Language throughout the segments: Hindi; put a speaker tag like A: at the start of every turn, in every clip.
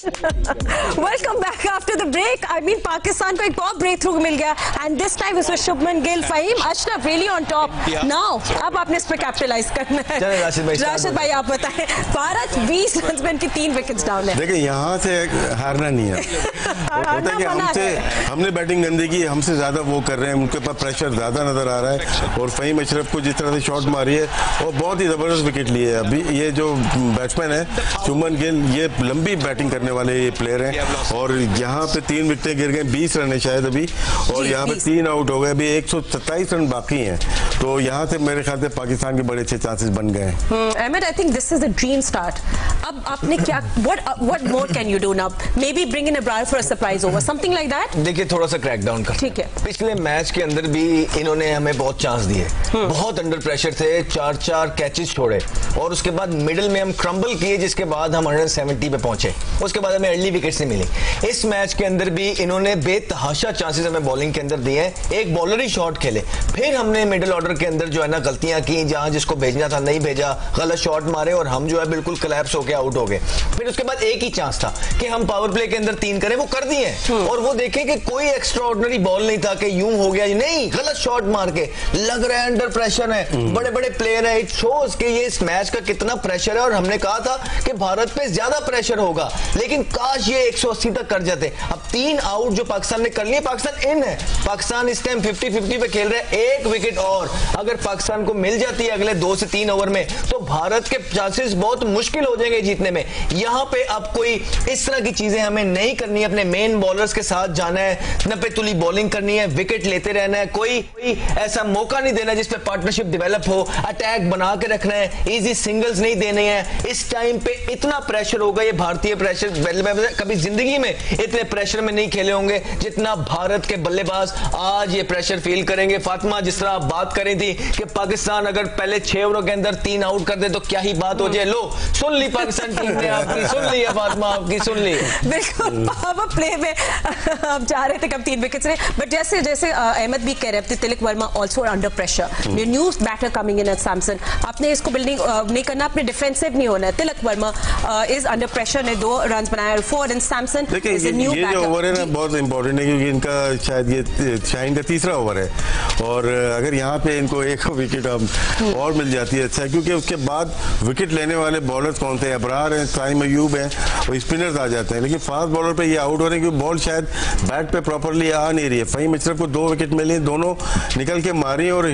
A: Welcome back after the break. I mean Pakistan को एक बहुत ब्रेक थ्रू मिल गया and this time is Shubman Gill, Faheem Ashraf really on top now. अब आपने इस पर कैपिटलाइज करना है। राशिद भाई आप बताएं, भारत 20 रन में इनकी 3 विकेट्स डाउन है।
B: देखिए यहाँ से हारना नहीं है, होता है कि हमने बैटिंग गंदी की, हमसे ज्यादा वो कर रहे हैं, उनके पास प्रेशर ज्यादा नजर आ रहा है। और फहीम अशरफ को जिस तरह से शॉट मारी है और बहुत ही जबरदस्त विकेट लिए है। अभी ये जो बैट्समैन है शुभमन गिल, ये लंबी बैटिंग करने वाले ये प्लेयर हैं और यहाँ पे 3 विकेटें गिर गए, 20 रन है शायद अभी, और यहाँ पे 3 आउट हो गए। अभी 127 रन बाकी हैं, तो यहाँ से मेरे ख्याल से पाकिस्तान के बड़े अच्छे चांसेस बन गए हैं।
A: Ahmed, I think this is a dream start. अब आपने क्या what more can you do now? Maybe bring in Abrar for a surprise over, something like that.
C: देखिए थोड़ा सा क्रैकडाउन का, ठीक है। पिछले मैच के अंदर भी इन्होंने हमें बहुत चांस दिए, बहुत अंडर प्रेशर थे, 4-4 कैचेस छोड़े और उसके बाद मिडिल में हम क्रम्बल किए, जिसके बाद हम 170 पे पहुंचे। उसके बाद हमें अर्ली विकेट से मिली। इस मैच के अंदर भी इन्होंने बेतहाशा चांसेस हमें बॉलिंग के अंदर दिए हैं, एक बॉलर ही शॉट खेले। फिर हमने मिडिल ऑर्डर के अंदर जो है ना गलतियां की, जहां जिसको भेजना था नहीं भेजा, गलत शॉट मारे और हम जो है बिल्कुल कोलैप्स होकर आउट हो गए। फिर उसके बाद एक ही चांस था कि हम पावर प्ले के अंदर 3 करें, वो कर दिए और वो देखें कि कोई एक्स्ट्रा ऑर्डिनरी बॉल नहीं था कि यूं हो गया, नहीं, गलत शॉट मार के लग रहा है अंडर प्रेशर है, बड़े बड़े प्लेयर है। इट शोज कि ये इस मैच का कितना प्रेशर है और हमने कहा था कि भारत पे ज्यादा प्रेशर होगा, लेकिन काश ये 180 तक कर जाते। अब 3 आउट जो पाकिस्तान ने कर लिए, पाकिस्तान इन है, पाकिस्तान इस टाइम 50-50 पे खेल रहे हैं। 1 विकेट और अगर पाकिस्तान को मिल जाती है अगले 2 से 3 ओवर में, तो भारत के चांसेस बहुत मुश्किल हो जाएंगे जीतने में। यहां पे अब कोई इस तरह की चीजें हमें नहीं करनी है, अपने मेन बॉलर्स के साथ जाना है, 90 तुली बॉलिंग करनी है, विकेट लेते रहना है, कोई ऐसा मौका नहीं देना जिसपे पार्टनरशिप डेवलप हो, अटैक बना के रखना है, इजी सिंगल्स नहीं देने हैं। इस टाइम पे इतना प्रेशर होगा, ये भारतीय प्रेशर कभी जिंदगी में इतने प्रेशर में नहीं खेले होंगे जितना भारत के बल्लेबाज आज ये प्रेशर फील करेंगे। फातिमा, जिस तरह आप बात करी थी कि पाकिस्तान अगर पहले 6 ओवरों के अंदर 3 आउट कर दे तो क्या ही बात हो जाए, लो सुन ली पाकिस्तान टीम ने आपकी, सुन ली है फातिमा आपकी, सुन ली।
A: बिल्कुल पावर प्ले में आप जा रहे थे कब 3 विकेट्स रहे, बट जैसे अहमद भी कह रहे थे, Tilak Varma also under pressure, new batter coming in at Samson. आपने इसको बिल्डिंग नहीं करना, आपने डिफेंसिव नहीं होना है। तिलक वर्मा इज अंडर प्रेशर, ने 2 रन बनाए, 4 इन सैमसन।
B: देखिए ये जो ओवर है ना बहुत इंपॉर्टेंट है, क्योंकि इनका शायद ये शाहीन का 3रा ओवर है और अगर यहाँ पे इनको 1 विकेट और मिल जाती है अच्छा, क्योंकि उसके बाद विकेट लेने वाले बॉलर्स कौन थे, अबरार हैं, साइम अयूब हैं और स्पिनर्स आ जाते हैं। लेकिन फास्ट बॉलर पे ये आउट हो रहे हैं क्योंकि बॉल शायद बैट पे प्रॉपरली आ नहीं रही है। फहीम अशरफ को 2 विकेट मिली, दोनों निकल के मारी और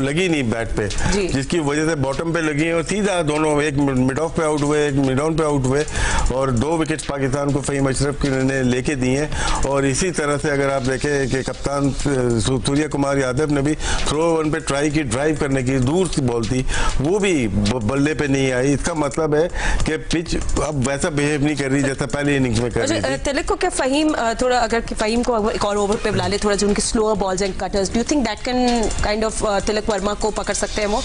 B: लगी नहीं बैट पे, जिसकी वजह से बॉटम पे लगी और सीधा दोनों, एक मिड ऑफ पे आउट हुए, एक मिड ऑन पे आउट हुए और 2 विकेट पाकिस्तान को फहीम अशरफ ने लेके दी हैं। और इसी तरह से अगर आप देखें कि कप्तान सूर्य कुमार यादव ने भी थ्रो वन पे ट्राई की, ड्राइव करने की, दूर की बॉल थी, वो भी बल्ले पे नहीं आई। इसका मतलब है कि पिच अब वैसा बिहेव नहीं कर रही जैसा पहले इनिंग्स में कर रही थी।
A: तिलक को क्या फहीम थोड़ा, अगर फहीम को एक और ओवर पे बुला ले, थोड़ा जो उनकी slower balls and cutters, do you think that can kind of Tilak Varma को पकड़ सकते हैं वो?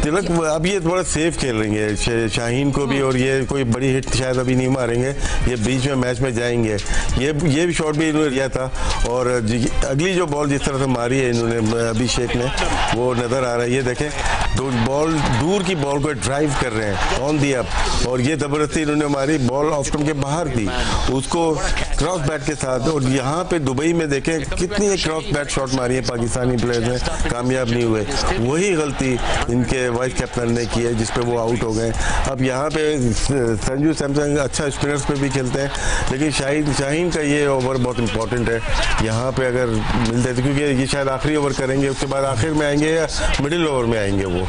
B: तिलक अब ये थोड़ा सेफ खेल रही है शाहीन को भी, और ये कोई बड़ी हिट शायद अभी नहीं मारेंगे, ये बीच में मैच में जाएंगे। ये भी शॉट भी इन्होंने लिया था और अगली जो बॉल जिस तरह से मारी है इन्होंने अभिषेक ने, वो नजर आ रहा है। ये देखें, बॉल दूर की बॉल को ड्राइव कर रहे हैं ऑन दी अप, और ये जबरदस्ती इन्होंने मारी, बॉल ऑफ स्टंप के बाहर थी, उसको क्रॉस बैट के साथ। और यहाँ पे दुबई में देखें कितनी क्रॉस बैट शॉट मारी है पाकिस्तानी प्लेयर्स ने, कामयाब नहीं हुए। वही गलती इनके वाइस कैप्टन ने की है जिसपे वो आउट हो गए। अब यहाँ पे संजू सैमसन अच्छा स्पिनर्स पे भी खेलते हैं, लेकिन शाहीन का ये ओवर बहुत इंपॉर्टेंट है यहाँ पे अगर मिल जाए, क्योंकि ये शायद आखिरी ओवर करेंगे, उसके बाद आखिर में आएंगे या मिडिल ओवर में आएंगे वो।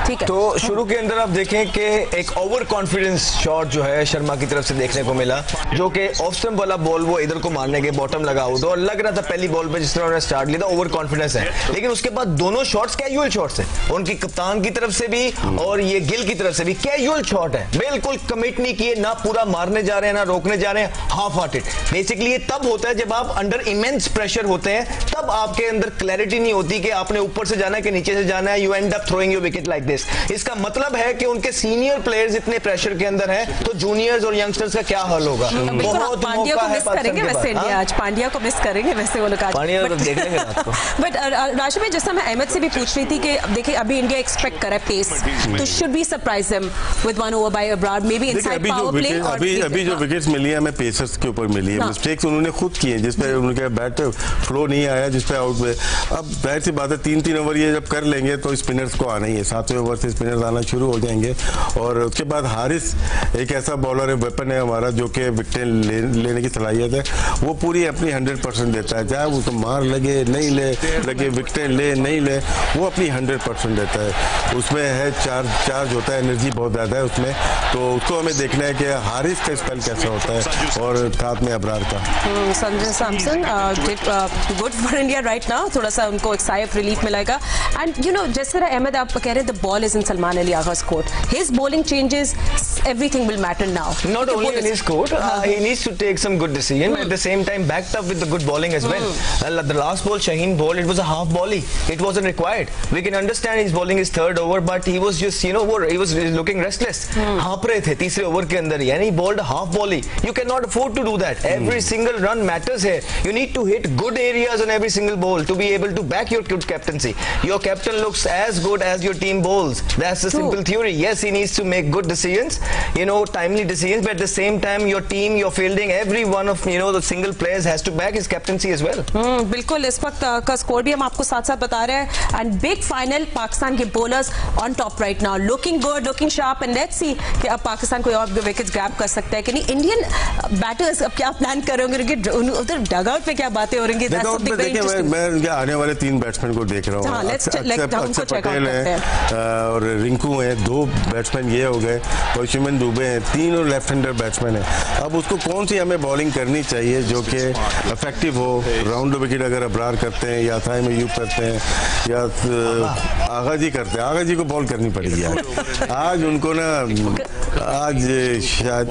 C: ठीक है, तो शुरू के अंदर आप देखें कि एक ओवर कॉन्फिडेंस शॉट जो है शर्मा की तरफ से देखने को मिला, जो कि ऑफ स्टंप वाला बॉल वो इधर को मारने के बॉटम लगा आउट और लग रहा था पहली बॉल पे जिस तरह उन्होंने स्टार्ट लिया था ओवर कॉन्फिडेंस है। लेकिन उसके बाद दोनों शॉट्स कैजुअल शॉट्स है, उनकी कप्तान की तरफ से भी और ये गिल की तरफ से भी कैजुअल शॉट है, बिल्कुल कमिट नहीं किए, ना पूरा मारने जा रहे हैं ना रोकने जा रहे हैं, हाफ हार्टेड। बेसिकली ये तब होता है जब आप अंडर इमेंस प्रेशर होते हैं, तब आपके अंदर क्लैरिटी नहीं होती कि आपने ऊपर से जाना है कि नीचे से जाना है, you end up throwing your wicket like this. Pace. इसका मतलब है कि उनके सीनियर प्लेयर्स इतने प्रेशर के अंदर हैं, तो जूनियर्स और यंगस्टर्स का क्या हाल होगा। बहुत
A: पांड्या को मिस करेंगे वैसे इंडिया आज, पांड्या को मिस करेंगे वैसे वो लोग आज,
C: पांड्या को देख लेंगे रात को।
A: बट राशि भाई, जैसा मैं अहमद से भी पूछ रही थी कि देखिए अभी इंडिया एक्सपेक्ट कर रहा है पेस, तो should be surprise him with 1 over by Abrar, may be inside power play.
B: अभी जो विकेट्स मिली है हमें पेसर्स के ऊपर मिली है, मिस्टेक्स उन्होंने खुद किए हैं जिसपे उनके बैट फ्लो नहीं आया, जिसपे आउट में। अब जाहिर सी बात है 3-3 ओवर ये जब कर लेंगे तो स्पिनर्स को आना ही है, 7वें ओवर से स्पिनर्स आना शुरू हो जाएंगे। और उसके बाद हारिस एक ऐसा बॉलर है, वेपन है हमारा, जो कि विकेट लेने की सलाहियत है, वो पूरी अपनी 100% देता है, चाहे वो तो मार लगे नहीं लगे विकेट ले नहीं ले, वो अपनी 100% देता है। उसमें है चार्ज होता है, एनर्जी बहुत ज़्यादा है उसमें, तो उसको हमें देखना है कि हारिस का स्पेल कैसा होता है और साथ में अब्रार का।
A: Sanju Samson good for India right now, थोड़ा सा उनको एक साइ ऑफ रिलीफ मिलेगा। एंड यू नो, जिस तरह अहमद आप कह रहे हैं, the ball is in Salman Ali आगा's court, his bowling changes, everything will matter now.
C: Not only in his court, he needs to take some good decision, but at the same time backed up with the good bowling as well. The last ball Shaheen bowled, it was a half volley, it wasn't required. We can understand his bowling his third over, but he was just, you know, he was looking restless. Hop रहे थे तीसरे ओवर के अंदर ही, and he bowled a half volley. You cannot afford to do that. Every single run matters here. You need to hit good areas on every single ball to be able to back your good captaincy. Your captain looks as good as your team bowls. That's the simple theory. Yes, he needs to make good decisions, you know, timely decisions, but at the same time your team, your fielding, every one of, you know, the single players has to back his captaincy as well.
A: बिल्कुल, इस वक्त का स्कोर भी हम आपको साथ साथ बता रहे हैं, एंड बिग फाइनल, पाकिस्तान के bowlers on top right now, looking good, looking sharp, and let's सी कि अब पाकिस्तान कोई और विकेट्स ग्रैब कर सकता है कि नहीं। इंडियन बैटर्स अब क्या प्लान कर रहे होंगे, उधर डगआउट पे क्या बातें हो रही हैं?
B: मैं आने वाले 3 बैट्समैन को देख रहा हूँ, अक्षर पटेल है और रिंकू है, 2 बैट्समैन ये हो गए, और शिमन दुबे हैं, 3 और लेफ्ट हैंडर बैट्समैन है। अब उसको कौन सी हमें बॉलिंग करनी चाहिए जो कि इफेक्टिव हो। राउंड द विकेट अगर अब्रार करते हैं या थाई में यूब करते हैं या आगा जी करते हैं, आगा जी को बॉल करनी पड़ेगी आज उनको ना, आज शायद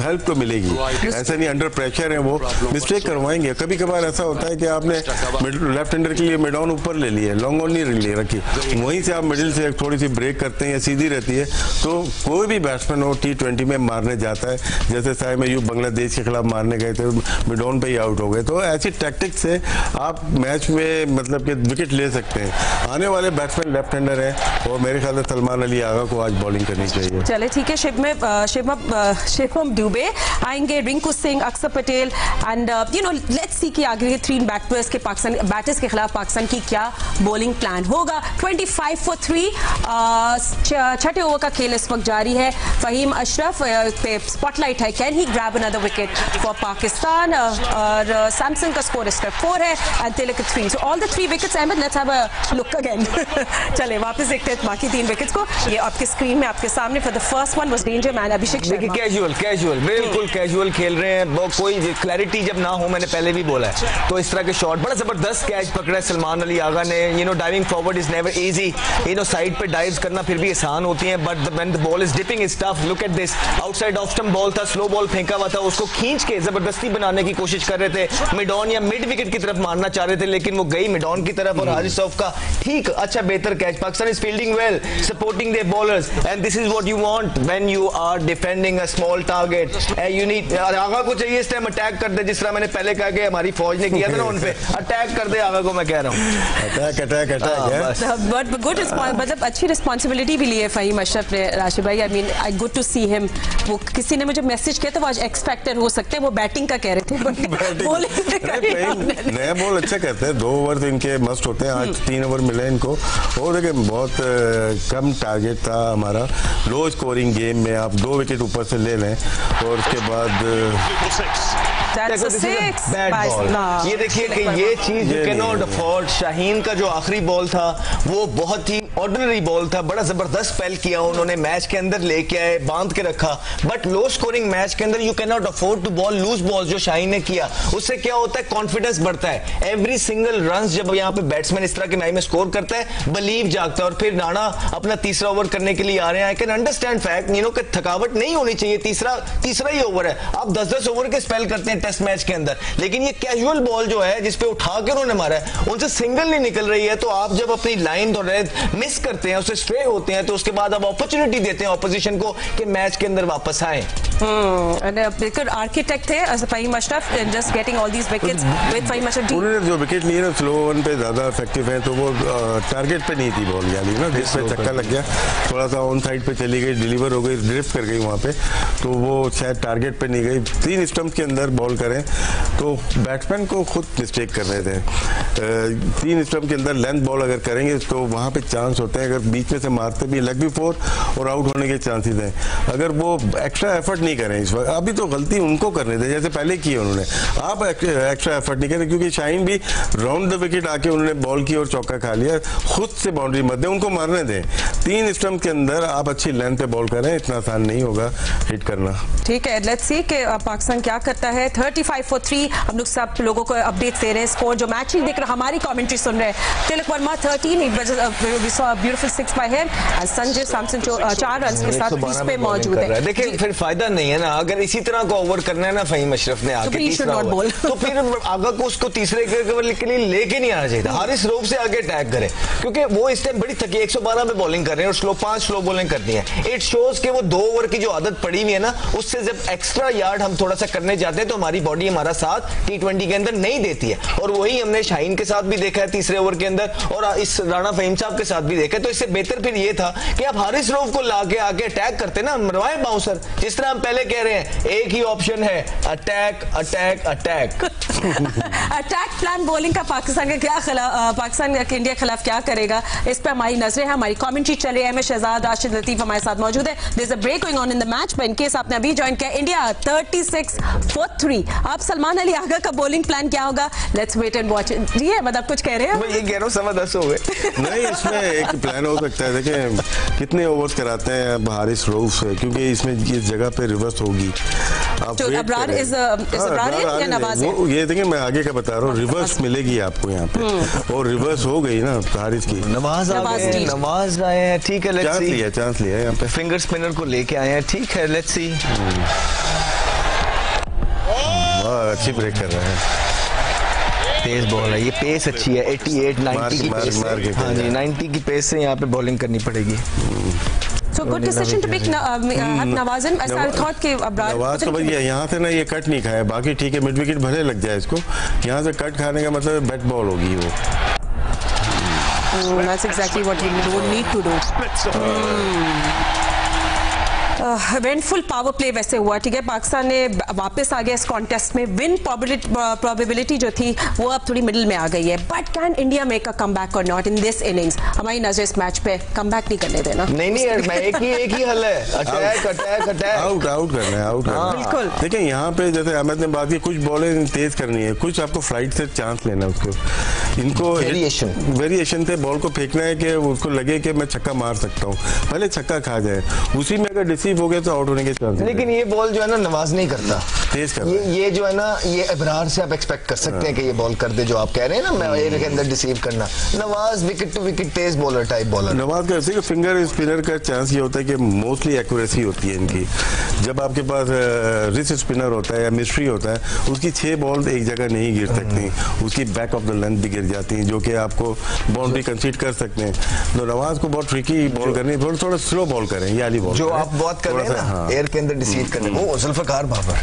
B: हेल्प तो मिलेगी, ऐसा नहीं अंडर प्रेशर है, वो मिस्टेक करवाएंगे। कभी कभार ऐसा होता है कि आपने लेफ्ट हैंडर के लिए मिड ऑन ऊपर ले लिया, लॉन्ग ऑन नहीं ले रखी, वहीं से आप मिडिल से थोड़ी सी ब्रेक करते हैं या सीधी रहती है, तो कोई भी बैट्समैन हो T20 में मारने जाता है, जैसे साइम अयूब बांग्लादेश के खिलाफ मारने गए थे, मिड ऑन पे ही आउट हो गए। तो ऐसी टैक्टिक्स से आप मैच में मतलब कि विकेट ले सकते हैं। आने वाले बैट्समैन लेफ्ट हैंडर है और मेरे ख्याल से सलमान अली आगा को आज बॉलिंग करनी चाहिए।
A: चले ठीक है, शिवम दुबे आएंगे, रिंकू सिंह, अक्षर Patel, and you no let's see कि आगे 3 बैटर्स के पाकिस्तान बैटर्स के खिलाफ पाकिस्तान की क्या बॉलिंग प्लान होगा। 25 for 3 छठे ओवर का खेल इस वक्त जारी है। फहीम अशरफ पे स्पॉटलाइट है, can he grab another wicket for Pakistan, और सैमसन का स्कोर इस वक्त 4 है and Tilak 3, so all the 3 wickets. Ahmed, let's have a look again. चले वापस देखते हैं बाकी 3 विकेट्स को। ये आपके स्क्रीन में आपके सामने, for the first one was danger man Abhishek Sharma.
C: Casual बिल्कुल कैजुअल खेल रहे हैं, कोई क्लैरिटी जब ना हो, मैंने पहले भी बोला है, तो इस तरह के शॉट, बड़ा जबरदस्त कैच पकड़ा है सलमान अली आगा ने। You know diving forward is never easy, you know side पे डाइव्स करना फिर भी आसान होती है, but when the ball is dipping is tough. Look at this, outside off stump ball था, स्लो बॉल फेंका हुआ था, उसको खींच के जबरदस्ती बनाने की कोशिश कर रहे थे, मिड ऑन या मिड विकेट की तरफ मारना चाह रहे थे, लेकिन वो गई मिड ऑन की तरफ, और हारिस रऊफ का ठीक अच्छा बेहतर catch. Pakistan is fielding well, supporting their bowlers, and this is what you want when you are defending a small target. You need, Agha को चाहिए इस टाइम अटैक कर दे, जिस तरह मैंने पहले कहा कि हमारी फौज ने किया था ना, उन पे अटैक कर दे आगा को, मैं कह रहा हूं
A: अटैक। बट गुड मतलब अच्छी रिस्पांसिबिलिटी भी ली है फहीम अशरफ ने, राशिद भाई। I mean I good to see him. वो किसी ने मुझे मैसेज किया था, वो आज एक्सपेक्टेड हो सकते हैं, वो बैटिंग का कह रहे थे,
B: नया बॉल अच्छा करते हैं, 2 ओवर तो इनके मस्ट होते हैं, आज 3 ओवर मिले इनको, और देखिए बहुत कम टारगेट था हमारा, लो स्कोरिंग गेम में आप 2 विकेट ऊपर से ले लें, और उसके बाद
C: बैड बॉल। ये देखिए कि ये चीज you can not afford. Shaheen का जो आखिरी बॉल था वो बहुत ही ऑर्डिनरी बॉल था, बड़ा जबरदस्त स्पेल किया उन्होंने, मैच के अंदर लेके आए, बांध के रखा, बट लो स्कोरिंग मैच के अंदर you can not afford to bowl loose ball. जो शाहीन ने किया उससे क्या होता है, कॉन्फिडेंस बढ़ता है, एवरी सिंगल रन जब यहाँ पे बैट्समैन इस तरह के मैच में स्कोर करता है, बिलीव जागता है, और फिर राणा अपना तीसरा ओवर करने के लिए आ रहे हैं। I can understand fact, you know कि थकावट नहीं होनी चाहिए, तीसरा ही ओवर है, आप 10-10 ओवर के स्पेल करते हैं, टेस्ट मैच के अंदर, लेकिन ये कैजुअल बॉल जो है जिसपे उठा के उन्होंने मारा है उनसे सिंगल नहीं निकल रही है। तो आप जब अपनी लाइन मिस करते हैं, उससे स्ट्रे होते हैं, तो उसके बाद आप अपॉर्चुनिटी देते हैं ऑपोजिशन को कि मैच के अंदर वापस आए।
A: बिल्कुल आर्किटेक्ट थे Faheem Ashraf, just getting all these wickets with Faheem Ashraf.
B: उन्होंने जो विकेट लिए ना स्लो वन पे ज्यादा इफेक्टिव है, तो वो टारगेट पे नहीं थी बॉल, यानी ना जिस पे चक्का लग गया, थोड़ा सा ऑन साइड पे चली गई, डिलीवर हो गई, ड्रिफ्ट कर गई वहाँ पे, तो वो शायद टारगेट पे नहीं गई। 3 स्टंप के अंदर बॉल करें तो बैट्समैन को खुद मिस्टेक कर रहे थे। 3 स्टंप के अंदर लेंथ बॉल अगर करेंगे तो वहाँ पे चांस होते हैं, अगर बीच में से मारते भी लेग भी 4 और आउट होने के चांसेस हैं। अगर वो एक्स्ट्रा एफर्ट नहीं करें इस वक्त, अभी तो गलती उनको करने थे जैसे पहले की उन्होंने, आप एक्स्ट्रा एफर्ट नहीं करें, क्योंकि शाहीन भी राउंड द विकेट आके उन्होंने बॉल की और चौका खा लिया, खुद से बाउंड्री मत दें, उनको मारने दें। 3 स्टंप के अंदर आप अच्छी लेंथ पे बॉल करें, इतना आसान नहीं होगा हिट करना।
A: ठीक है, लेट्स सी कि पाकिस्तान क्या करता है। 35 for 3 हम लोग सब लोगों को अपडेट दे रहे हैं, स्कोर जो मैचिंग देख रहे हैं, हमारी कमेंट्री सुन रहे हैं। Tilak Varma 13, we saw a beautiful 6 by him, and Sanjay Samson जो 4 रन के साथ क्रीज पे मौजूद है।
C: देखिए फिर फायदा नहीं है ना, अगर इसी तरह को ओवर करना है ना फहीम अशरफ ने आके तीसरा ओवर, तो फिर आगा को उसको तीसरे के लिए लेके नहीं आना चाहिए। हारिस रऊफ से आगे अटैक करे, क्योंकि वो इस टाइम बड़ी थकी 112 पे बॉलिंग कर रहे हैं और 5 स्लो बॉलिंग करती है। इट शोज के वो 2 ओवर की जो आदत पड़ी हुई है ना, उससे जब एक्स्ट्रा यार्ड हम थोड़ा सा करने जाते हैं तो हमारी बॉडी हमारा साथ T20 के अंदर नहीं देती है, और वही हमने शाहीन के साथ भी देखा है तीसरे ओवर के अंदर, और इस राणा फहीम साहब के साथ भी देखा है। तो इससे बेहतर फिर ये था कि आप हारिस रऊफ को लाके आके अटैक करते ना, मरवाएं बाउंसर, जिस तरह हम पहले कह रहे हैं एक ही ऑप्शन है, attack attack attack.
A: Attack plan bowling का पाकिस्तान के पाकिस्तान इंडिया के खिलाफ क्या करेगा, इस पे हमारी नजरें हैं, हमारी कमेंट्री चल रही है। मैं शहजाद राशिद लतीफ हमारे साथ मौजूद है। There is a break going on in the match, but in case आपने अभी ज्वाइन किया, इंडिया 36 for 3। आप सलमान अली आगा का बॉलिंग प्लान क्या होगा, लेट्स वेट एंड वॉच। जी है, मतलब कुछ कह रहे हैं?
C: मैं ये कह रहा हूं 10 हो गए।
B: नहीं, इसमें एक प्लान हो सकता है, देखिए कितने ओवर्स कराते हैं अब हारिस रऊफ से, क्योंकि इसमें इस जगह पे रिवर्स होगी।
A: अब्रार इज या नवाज है?
B: ये देखिए मैं आगे का बता रहा हूँ, रिवर्स मिलेगी आपको यहाँ पे, और रिवर्स हो गई ना हारिस की।
C: नवाज आए हैं, ठीक है,
B: चांस लिया यहाँ पे,
C: फिंगर स्पिनर को लेके आए हैं, ठीक है, लेट्स सी।
B: अच्छी ब्रेक कर रहा है,
C: तेज बॉल है, ये पेस अच्छी है, 88-90 की पेस है। हाँ जी, 90 की पेस से यहाँ पे बॉलिंग करनी पड़ेगी।
A: So good decision to pick Nawaz. I thought कि
B: नवाज तो भैया यहाँ से ना ये कट नहीं खाया, बाकी ठीक है, मिड विकेट भले लग जाए इसको, यहाँ से कट खाने का मतलब बैट बॉल होगी वो।
A: That's exactly what you don't need to do. Eventful power play वैसे हुआ, ठीक है, पाकिस्तान ने वापस आ गया इस कॉन्टेस्ट में। विन प्रोबेबिलिटी जो थी वो अब थोड़ी मिडिल में आ गई है, but can India make a comeback और नॉट इन दिस इनिंग्स? हमारी नजर इस मैच पे कमबैक नहीं करने देना।
C: नहीं एक ही हल है, अटैक अटैक अटैक,
B: आउट करना है, आउट करना है।
A: बिल्कुल।
B: देखिए यहाँ पे जैसे अहमद ने बात की, कुछ बॉलें तेज करनी है, कुछ आपको फ्लाइट से चांस लेना है, उसको इनको वेरिएशन से बॉल को फेंकना है कि उसको लगे कि मैं छक्का मार सकता हूँ, भले छक्का खा जाए, उसी में अगर रिसीव हो गया तो आउट होने के चांस।
C: लेकिन ये बॉल जो है ना नवाज नहीं करता,
B: तेज कर
C: ये जो है ना, ये अबरार से आप एक्सपेक्ट कर सकते हैं कि ये बॉल कर दे, जो आप कह रहे हैं ना, मैं एयर के अंदर डिसीव करना। नवाज विकेट टू विकेट तेज बॉलर टाइप बॉलर।
B: नवाज का ऐसे फिंगर स्पिनर का चांस ये होता है कि मोस्टली एक्यूरेसी होती है इनकी। जब आपके पास रिस्ट स्पिनर होता है या मिस्ट्री होता है, उसकी 6 बॉल एक जगह नहीं गिर सकती, उसकी बैक ऑफ द लेंथ भी गिर जाती हैं, जो कि आपको बाउंड्री कंसीड कर सकते हैं। तो नवाज को बहुत ट्रिकी बॉल करनी, थोड़ा स्लो बॉल करें, ये वाली बॉल
C: जो आप बात कर रहे हैं ना, एयर के अंदर डिसीव करने, वो जुल्फकार बाबर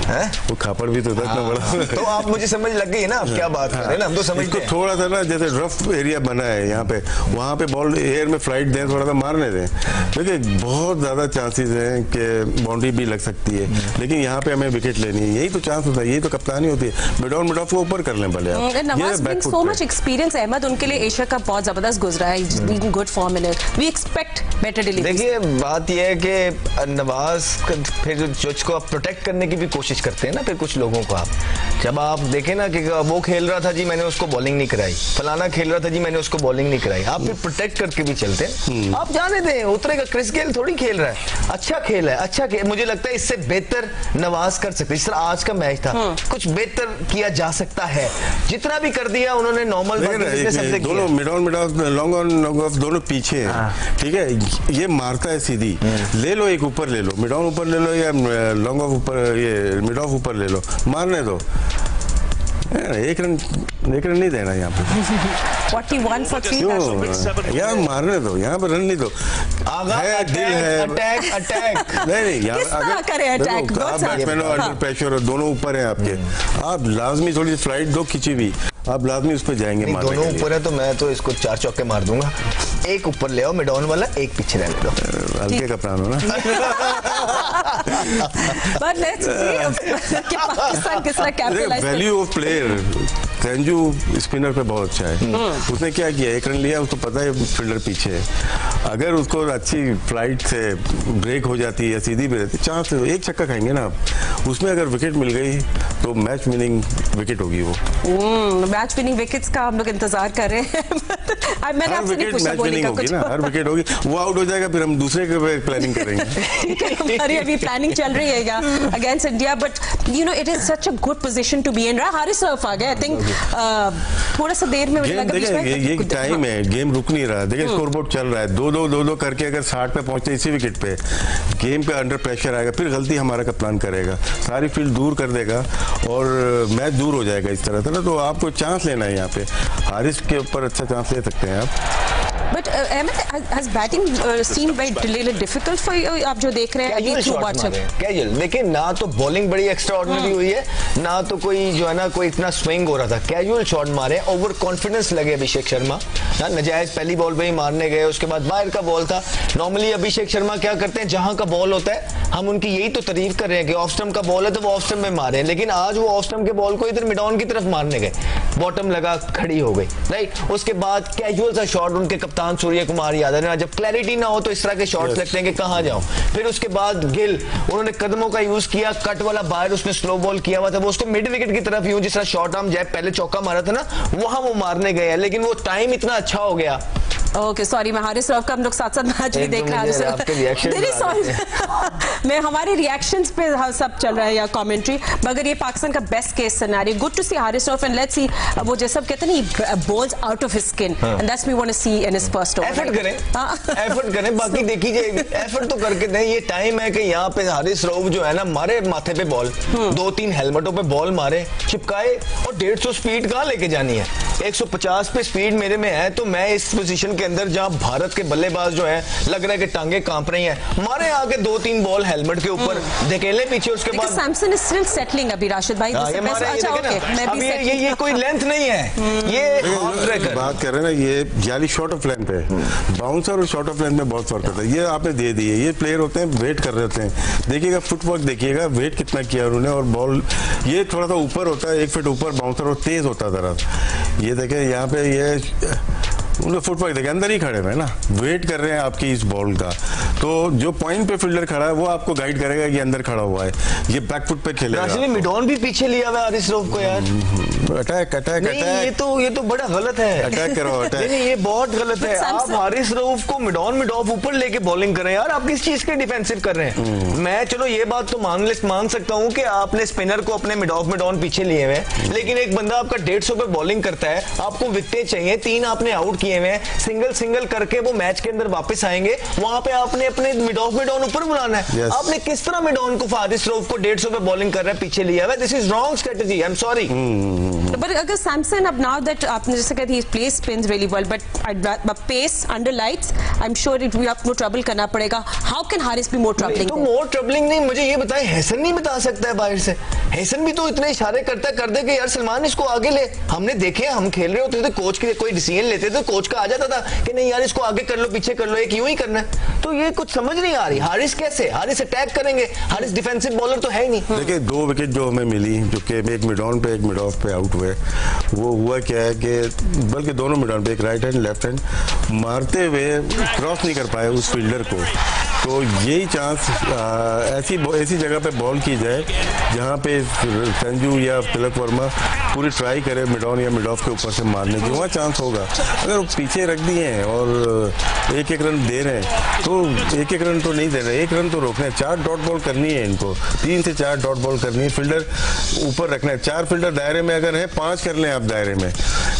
C: है,
B: वो खापड़ भी तो था इतना बड़ा।
C: तो आप मुझे समझ लग गई है ना आप क्या बात कर रहे हैं ना, हम तो समझते हैं।
B: थोड़ा सा ना जैसे रफ एरिया बना है यहाँ पे, वहाँ पे बॉल एयर में फ्लाइट दें, थोड़ा सा मारने दें। देखिए बहुत ज्यादा चांसेस हैं कि बाउंड्री भी लग सकती है, लेकिन यहाँ पे हमें विकेट लेनी है, यही तो चांस होता है, यही तो कप्तानी होती है। मिड ऑन मिड ऑफ को ऊपर कर लें भले आप।
A: Nawaz brings so much experience, Ahmed उनके लिए एशिया कप बहुत जबरदस्त गुजरा है, good form in it, we expect better delivery.
C: देखिए बात यह है कि नवाज फिर जो आप प्रोटेक्ट करने की भी कोशिश करते हैं ना, फिर कुछ लोगों को आप जब आप देखें ना कि वो खेल रहा था जी मैंने उसको बॉलिंग नहीं कराई, फलाना खेल रहा था जी मैंने उसको बॉलिंग नहीं कराई, आप फिर प्रोटेक्ट करके भी चलते हैं। आप जाने दें, उतरेगा, क्रिस गेल थोड़ी खेल रहा है, अच्छा खेल है, अच्छा खेल, मुझे लगता है इससे बेहतर नवाज कर सकते, इस तरह आज का मैच था, कुछ बेहतर किया जा सकता है, जितना भी कर दिया उन्होंने नॉर्मल
B: दोनों mid on long on long off दोनों पीछे हैं, ठीक है, ये मारता है सीधी, ले लो, एक ऊपर ले लो, मिड ऑन ऊपर ले लो या लॉन्ग ऑफ ऊपर, ये मिड ऑफ ऊपर ले लो, मारने दो। एक रन नहीं देना यहाँ पे।
A: 41 for 3।
B: यार मारने दो, यहाँ पर रन नहीं दो। है दिल है,
C: अटैक
B: नहीं यहाँ
A: किस तरह करे अटैक?
B: आप बैट्समैन हो, अंडर प्रेशर हो, दोनों ऊपर हैं आपके, आप लाजमी थोड़ी फ्लाइट दो खिंची हुई, आप लाजमी उस पर जाएंगे।
C: दोनों ऊपर है तो मैं तो इसको 4 चौके मार दूंगा। एक ऊपर ले आओ मिड ऑन वाला, एक पीछे रहने दो।
B: हल्के का प्राण हो ना।
A: But let's see कि पाकिस्तान किस तरह कैपिटलाइज करे।
B: Value of player, Sanju spinner पे बहुत अच्छा है। उसने क्या किया, 1 रन लिया, उसको पता है फील्डर पीछे है, अगर उसको अच्छी फ्लाइट से ब्रेक हो जाती है, सीधी भी रहती, चांस एक छक्का खाएंगे ना आप, उसमें अगर विकेट मिल गई तो मैच विनिंग विकेट होगी वो।
A: मैच विनिंग विकेट्स का हम लोग इंतजार कर रहे हैं। मैंने आपसे नहीं पूछा बोलिंग का कुछ।
B: हर विकेट होगी, वो आउट हो जाएगा फिर हम दूसरे के प्लानिंग करेंगे।
A: ठीक है, हमारी अभी प्लानिंग चल रही है यहाँ against India, but you know it is such a good position to be in. Haris Rauf आ गया, आई थिंक थोड़ा सा देर में मुझे लगा
B: ये टाइम है, गेम रुक नहीं रहा। देखिए स्कोर बोर्ड चल रहा है, 2-2 करके अगर 60 पे पहुंचते इसी विकेट पे, गेम पे अंडर प्रेशर आएगा, फिर गलती हमारा कप्तान करेगा, सारी फील्ड दूर कर देगा और मैच दूर हो जाएगा इस तरह से ना। तो आपको चांस लेना है यहाँ पे, हारिस के ऊपर अच्छा चांस ले सकते हैं आप।
A: But has batting seemed very difficult for you? आप जो देख रहे हैं अभी थ्रू व्हाट्सएप
C: कैजुअल, देखिए ना तो बॉलिंग बड़ी एक्स्ट्राऑर्डिनरी हुई है, ना तो कोई जो है ना कोई इतना स्विंग हो रहा था, कैजुअल शॉट मारे, ओवर कॉन्फिडेंस लगे अभिषेक शर्मा ना, नजायज पहली बॉल पे ही मारने गए, उसके बाद बाहर का बॉल था। नॉर्मली अभिषेक शर्मा क्या करते हैं, जहां का बॉल होता है हम उनकी यही तो तारीफ कर रहे हैं कि ऑफ स्टंप का बॉल है तो वो ऑफ स्टंप में मारे, लेकिन आज वो ऑफ स्टंप के बॉल को इधर मिड ऑन की तरफ मारने गए, बॉटम लगा, खड़ी हो गई, राइट। उसके बाद कैजुअल सा शॉट उनके कप्तान सूर्य कुमार यादव ने, जब क्लैरिटी ना हो तो इस तरह के शॉट्स लगते हैं कि कहां जाऊं। फिर उसके बाद गिल, उन्होंने कदमों का यूज किया, कट वाला बाहर उसने स्लो बॉल किया हुआ था, वो उसको मिड विकेट की तरफ यूं, जिस तरह शॉर्ट आर्म जैब पहले चौका मारा था ना, वहां वो मारने गए, लेकिन वो टाइम इतना अच्छा हो गया।
A: ओके सॉरी, मैं हारिस रऊफ का हम लोग साथ साथ मैच भी देख रहे हैं। मैं हमारे रिएक्शंस पे सब चल रहा है या कमेंट्री, मगर ये पाकिस्तान का best case scenario. Good to see Haris Rauf and let's see, वो जैसा कहते हैं ना, balls out of his skin and that's we want to see in his first over.
C: Effort करें, बाकी देखी जाएगी, एफर्ट तो करके दें। ये टाइम है कि यहाँ पे हारिस रऊफ जो है ना, मारे माथे पे बॉल, 2-3 हेलमेटों पे बॉल मारे, चिपकाए, और 150 स्पीड कहाँ लेके जानी है, 150 पे स्पीड मेरे में है, तो मैं इस पोजीशन के अंदर जहां भारत के बल्लेबाज जो है लग रहा है कि टांगे कांप रही हैं, मारे आके 2-3 बॉल हेलमेट के ऊपर, धकेले पीछे, उसके बाद
A: सैमसन इज स्टिल सेटलिंग। अभी राशिद भाई
C: ये कोई लेंथ नहीं है, ये हाफ ट्रैकर
B: बात कर रहे हैं ना, ये जाली शॉर्ट ऑफ लेंथ है, बाउंसर और शॉर्ट ऑफ लेंथ में बहुत फर्क होता है। ये आपने दे दिए, ये प्लेयर होते हैं वेट कर रहे होते हैं, देखिएगा फुटवर्क देखिएगा, वेट कितना किया उन्होंने, और बॉल ये थोड़ा सा ऊपर होता है, 1 फीट ऊपर बाउंसर, और तेज होता है जरा। ये देखें यहाँ पे, ये उनका फुटवर्क देखिए, अंदर ही खड़े हुए ना, वेट कर रहे हैं आपकी इस बॉल का। तो जो पॉइंट पे फील्डर खड़ा है वो आपको गाइड करेगा कि अंदर खड़ा हुआ है, ये बैक फुट पे खेलेगा।
C: मिड ऑन भी पीछे लिया हुआ हारिस रऊफ को यार,
B: अटैक अटैक अटैक,
C: ये तो बड़ा गलत है,
B: अटैक करो, अटैक।
C: नहीं, ये बहुत गलत है। आप हारिस रऊफ को मिड ऑफ ऊपर लेके बॉलिंग कर रहे हैं यार, आप किस चीज के डिफेंसिव कर रहे हैं। मैं चलो ये बात तो मान सकता हूँ कि आपने स्पिनर को अपने मिड ऑन पीछे लिए हुए, लेकिन एक बंदा आपका 150 पे बॉलिंग करता है, आपको विकेटें चाहिए, 3 आपने आउट किए हुए, सिंगल करके वो मैच के अंदर वापस आएंगे, वहां पे आपने अपने मिड ऑन ऊपर बुलाना है।
B: yes.
C: आपने किस तरह मिड ऑन को हारिस रऊफ को 150 पे बॉलिंग कर रहा है, पीछे लिया हुआ है, this is wrong strategy, I am sorry.
A: But अगर सैमसन, अब नाउ दैट आपने जैसे कहते ही plays spins really well, but pace under lights I am sure it we have no trouble करना पड़ेगा। How can Haris be more troubling?
C: तो मोर ट्रबलिंग नहीं, मुझे ये बताएं, हैसन नहीं बता सकता है बाहर से? हैसन भी तो इतने इशारे करता कर दे कि यार सलमान इसको आगे ले। हमने देखे, हम खेल रहे होते थे, कोच के कोई डिसीजन लेते थे, कोच का आ जाता था कि नहीं यार इसको आगे कर लो, पीछे कर लो, एक यूं ही करना है। तो ये कुछ समझ नहीं आ रही, हारिस कैसे, हारिस अटैक करेंगे, हारिस डिफेंसिव बॉलर तो है ही नहीं।
B: देखिए 2 विकेट जो हमें मिली, जो कि एक मिड ऑन पे एक मिड ऑफ पे आउट हुए, वो हुआ क्या है कि बल्कि दोनों मिड ऑन पे, एक राइट हैंड लेफ्ट हैंड, मारते हुए क्रॉस नहीं कर पाए उस फील्डर को। तो यही चांस ऐसी जगह पे बॉल की जाए जहां पे संजू या तिलक वर्मा पूरी ट्राई करे मिड ऑन या मिड ऑफ के ऊपर से मारने की, वहाँ चांस होगा। अगर वो पीछे रख दिए हैं और एक एक रन दे रहे हैं तो एक एक रन तो नहीं दे रहे, एक रन तो रोकना है। 4 डॉट बॉल करनी है इनको, 3 से 4 डॉट बॉल करनी है। फील्डर ऊपर रखना है, 4 फील्डर दायरे में अगर है, 5 कर लें आप दायरे में।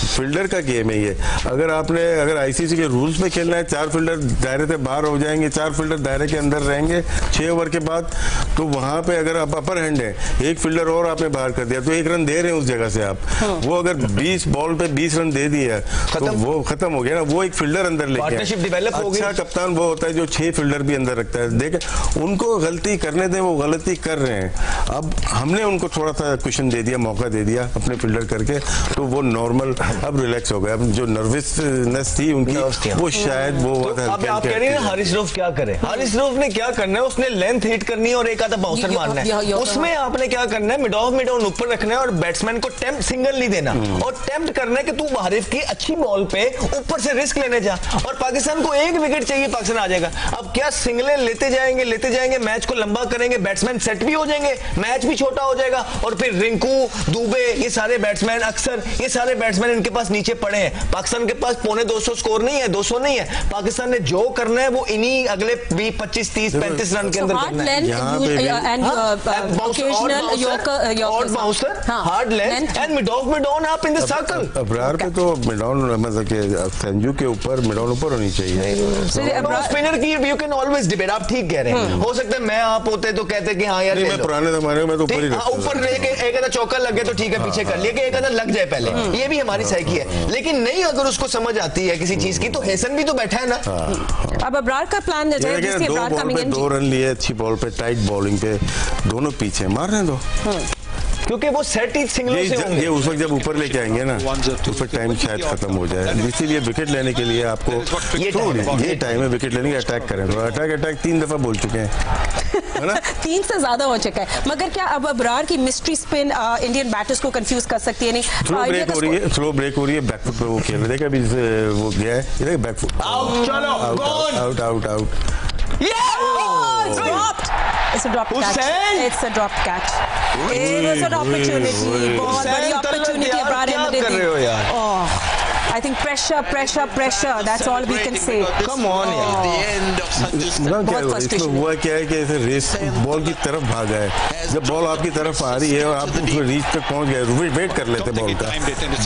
B: फील्डर का गेम है ये। अगर आईसीसी के रूल्स में खेलना है, 4 फील्डर दायरे से बाहर हो जाएंगे, 4 फील्डर दायरे के अंदर रहेंगे 6 ओवर के बाद, तो वहां पे अगर आप अपर हैंड है, एक फील्डर और आपने बाहर कर दिया तो 1 रन दे रहे हैं उस जगह से आप। वो अगर 20 बॉल पे 20 रन दे दिया तो वो खत्म हो गया ना। वो एक फील्डर अंदर लेके
C: पार्टनरशिप डेवलप हो गई।
B: अच्छा कप्तान वो होता है जो 6 फील्डर भी अंदर रखता है। देखें उनको गलती करने दें, वो गलती कर रहे हैं। अब हमने उनको थोड़ा सा क्वेश्चन दे दिया, मौका दे दिया अपने फील्डर करके, तो वो नॉर्मल अब रिलैक्स हो गए। अब जो नर्वसनेस थी उनकी वो शायद वो
C: तो अब आप कह रहे हैं हारिस रऊफ क्या करे? हारिस रऊफ ने क्या करना है? उसने लेंथ हिट करनी है और एक आधा बाउंसर मारना है। उसमें आपने क्या करना है? मिड ऑन ऊपर रखना है और बैट्समैन को टेम्प्ट सिंगल नहीं देना और टेम्प्ट करना है कि तू हारिस की अच्छी बॉल पे ऊपर से रिस्क लेने जा, और पाकिस्तान को 1 विकेट चाहिए, पाकिस्तान आ जाएगा। अब क्या सिंगलें लेते जाएंगे, मैच को लंबा करेंगे, बैट्समैन सेट भी हो जाएंगे, मैच भी छोटा हो जाएगा, और फिर रिंकू, दुबे, ये सारे बैट्समैन, अक्सर ये सारे बैट्समैन इनके पास नीचे पड़े हैं। पाकिस्तान के पास 250 स्कोर नहीं है, 200 नहीं है। पाकिस्तान ने जो करना है वो इन्हीं अगले 25, 30, 35 रन के अंदर करना है। Hard length and mid on आप इन द सर्कल।
B: अबरार पे तो मिड ऑन मतलब कि संजू के ऊपर मिड ऑन ऊपर होनी चाहिए।
C: स्पिनर की यू कैन ऑलवेज डिबेट, आप ठीक कह रहे हैं। हो सकता है मैं आप होते तो कहते कि हाँ यार
B: मैं पुराने जमाने में तो
C: ऊपर एक आधा चौका लग गया तो ठीक है, पीछे कर लिया कि एक आधा लग जाए पहले, ये भी हमारी साइकी है। लेकिन नहीं, अगर उसको समझ आती है किसी चीज की, तो हेसन भी तो बैठा है ना।
A: अब अबरार का प्लान
B: 2 रन लिए अच्छी बॉल पे, टाइट बॉलिंग पे, दोनों पीछे मार रहे दो,
C: क्योंकि वो सेट ही सिंगलों से होंगे।
B: ये उस वक्त जब ऊपर लेके आएंगे ना तो फिर टाइम शायद खत्म हो जाए। इसीलिए विकेट लेने के लिए आपको ये टाइम है विकेट लेने का। अटैक करें तो अटैक 3 दफा बोल चुके हैं, है ना?
A: 3 से ज्यादा हो चुका है। मगर क्या अब अबरार की मिस्ट्री स्पिन इंडियन बैटर्स को कंफ्यूज कर सकती है? नहीं,
B: स्लो ब्रेक हो रही है, बैकफुट पे वो खेल रहे थे, अभी वो गया है back foot, out.
A: It's a dropped catch. It's a dropped catch. It was an opportunity. बहुत बड़ी opportunity अबरार अहमद ने दी। I think pressure. That's all we can say.
C: Come on,
B: इसमें हुआ क्या है कि ऐसे रेस बॉल की तरफ भागा है। जब बॉल आपकी तरफ आ रही है और आप रीच तक पहुंच गए, वेट कर लेते बॉल का,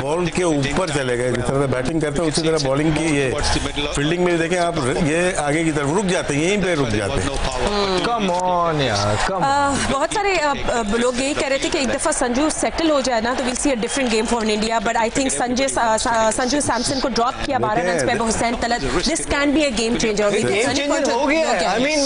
B: बॉल के ऊपर चले गए। जिस तरह बैटिंग करते हैं उसी तरह बॉलिंग की। ये फील्डिंग में देखें आप, ये आगे की तरफ रुक जाते हैं, यहीं पे रुक जाते हैं।
C: Come on यार,
A: बहुत सारे लोग यही कह रहे थे कि एक दफा संजू सेटल हो जाए ना तो we'll see a different game for India. But I think Sanju Samson को ड्रॉप किया 12 रन पे Hussain Talat. This can be a game changer.
C: Game changer हो गया है. I mean,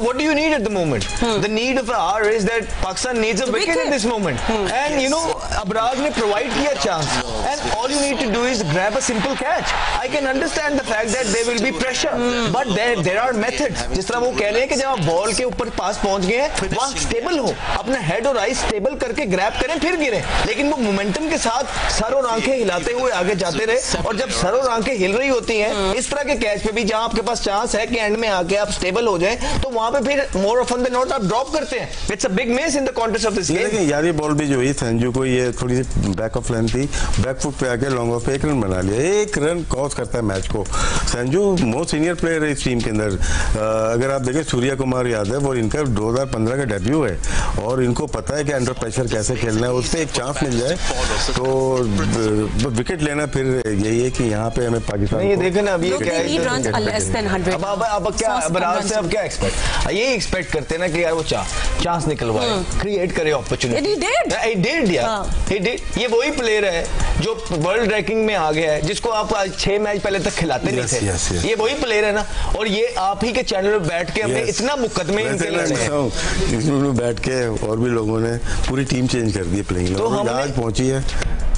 C: what do you need at the moment? The need of the hour is that Pakistan needs a wicket at this moment. And you know, Abrar ने provide किया chance. And all you need to do is grab a simple catch. I can understand the fact that there will be pressure, but there are methods. जिस तरह वो कह रहे हैं कि जब आप बॉल के ऊपर पास पहुंच गए हैं, वहाँ स्टेबल हो, अपना हेड और आई स्टेबल करके ग्रैब करें, फिर गिरे. लेकिन वो मोमेंटम के साथ सर और आंखें हिलाते हुए आगे जाते रहे. और जब सर और आंखें हिल रही होती हैं इस तरह के कैच पे भी, जहां आपके पास चांस है कि एंड में आके आप स्टेबल हो जाएं, तो वहां पे फिर मोर ऑफन देन नॉट आप ड्रॉप करते हैं. It's a big miss in the contest of this game.
B: लेकिन यार ये बॉल भी जो हुई संजू को, ये थोड़ी सी बैक ऑफ लाइन थी, बैक फुट पे आके लॉन्ग ऑफ पे 1 रन बना लिया. 1 रन कॉस्ट करता है मैच को. संजू मोस्ट सीनियर प्लेयर है इस टीम के अंदर. अगर आप देखें सूर्या कुमार यादव, और इनका 2015 का डेब्यू है और इनको पता है कि अंडर प्रेशर कैसे खेलना है. उससे एक चांस मिल जाए तो विकेट लेना फिर यही है कि यहाँ पे हमें पाकिस्तान
C: ये देखें ना, अब ये क्या है, अब क्या अबरार से अब क्या एक्सपेक्ट, ये एक्सपेक्ट करते हैं ना कि यार वो चांस निकलवाए, क्रिएट करे अपॉर्चुनिटी. ये वही प्लेयर है जो वर्ल्ड रैंकिंग में आ गया है, जिसको आप 6 मैच पहले तक खिलाते नहीं थे. ये वही प्लेयर है ना, और ये आप ही के चैनल पे बैठ के हमने इतना मुकदमे इनके लड़े हैं.
B: बैठ के और भी लोगों ने पूरी टीम चेंज कर दी प्लेइंग. तो आज पहुंची है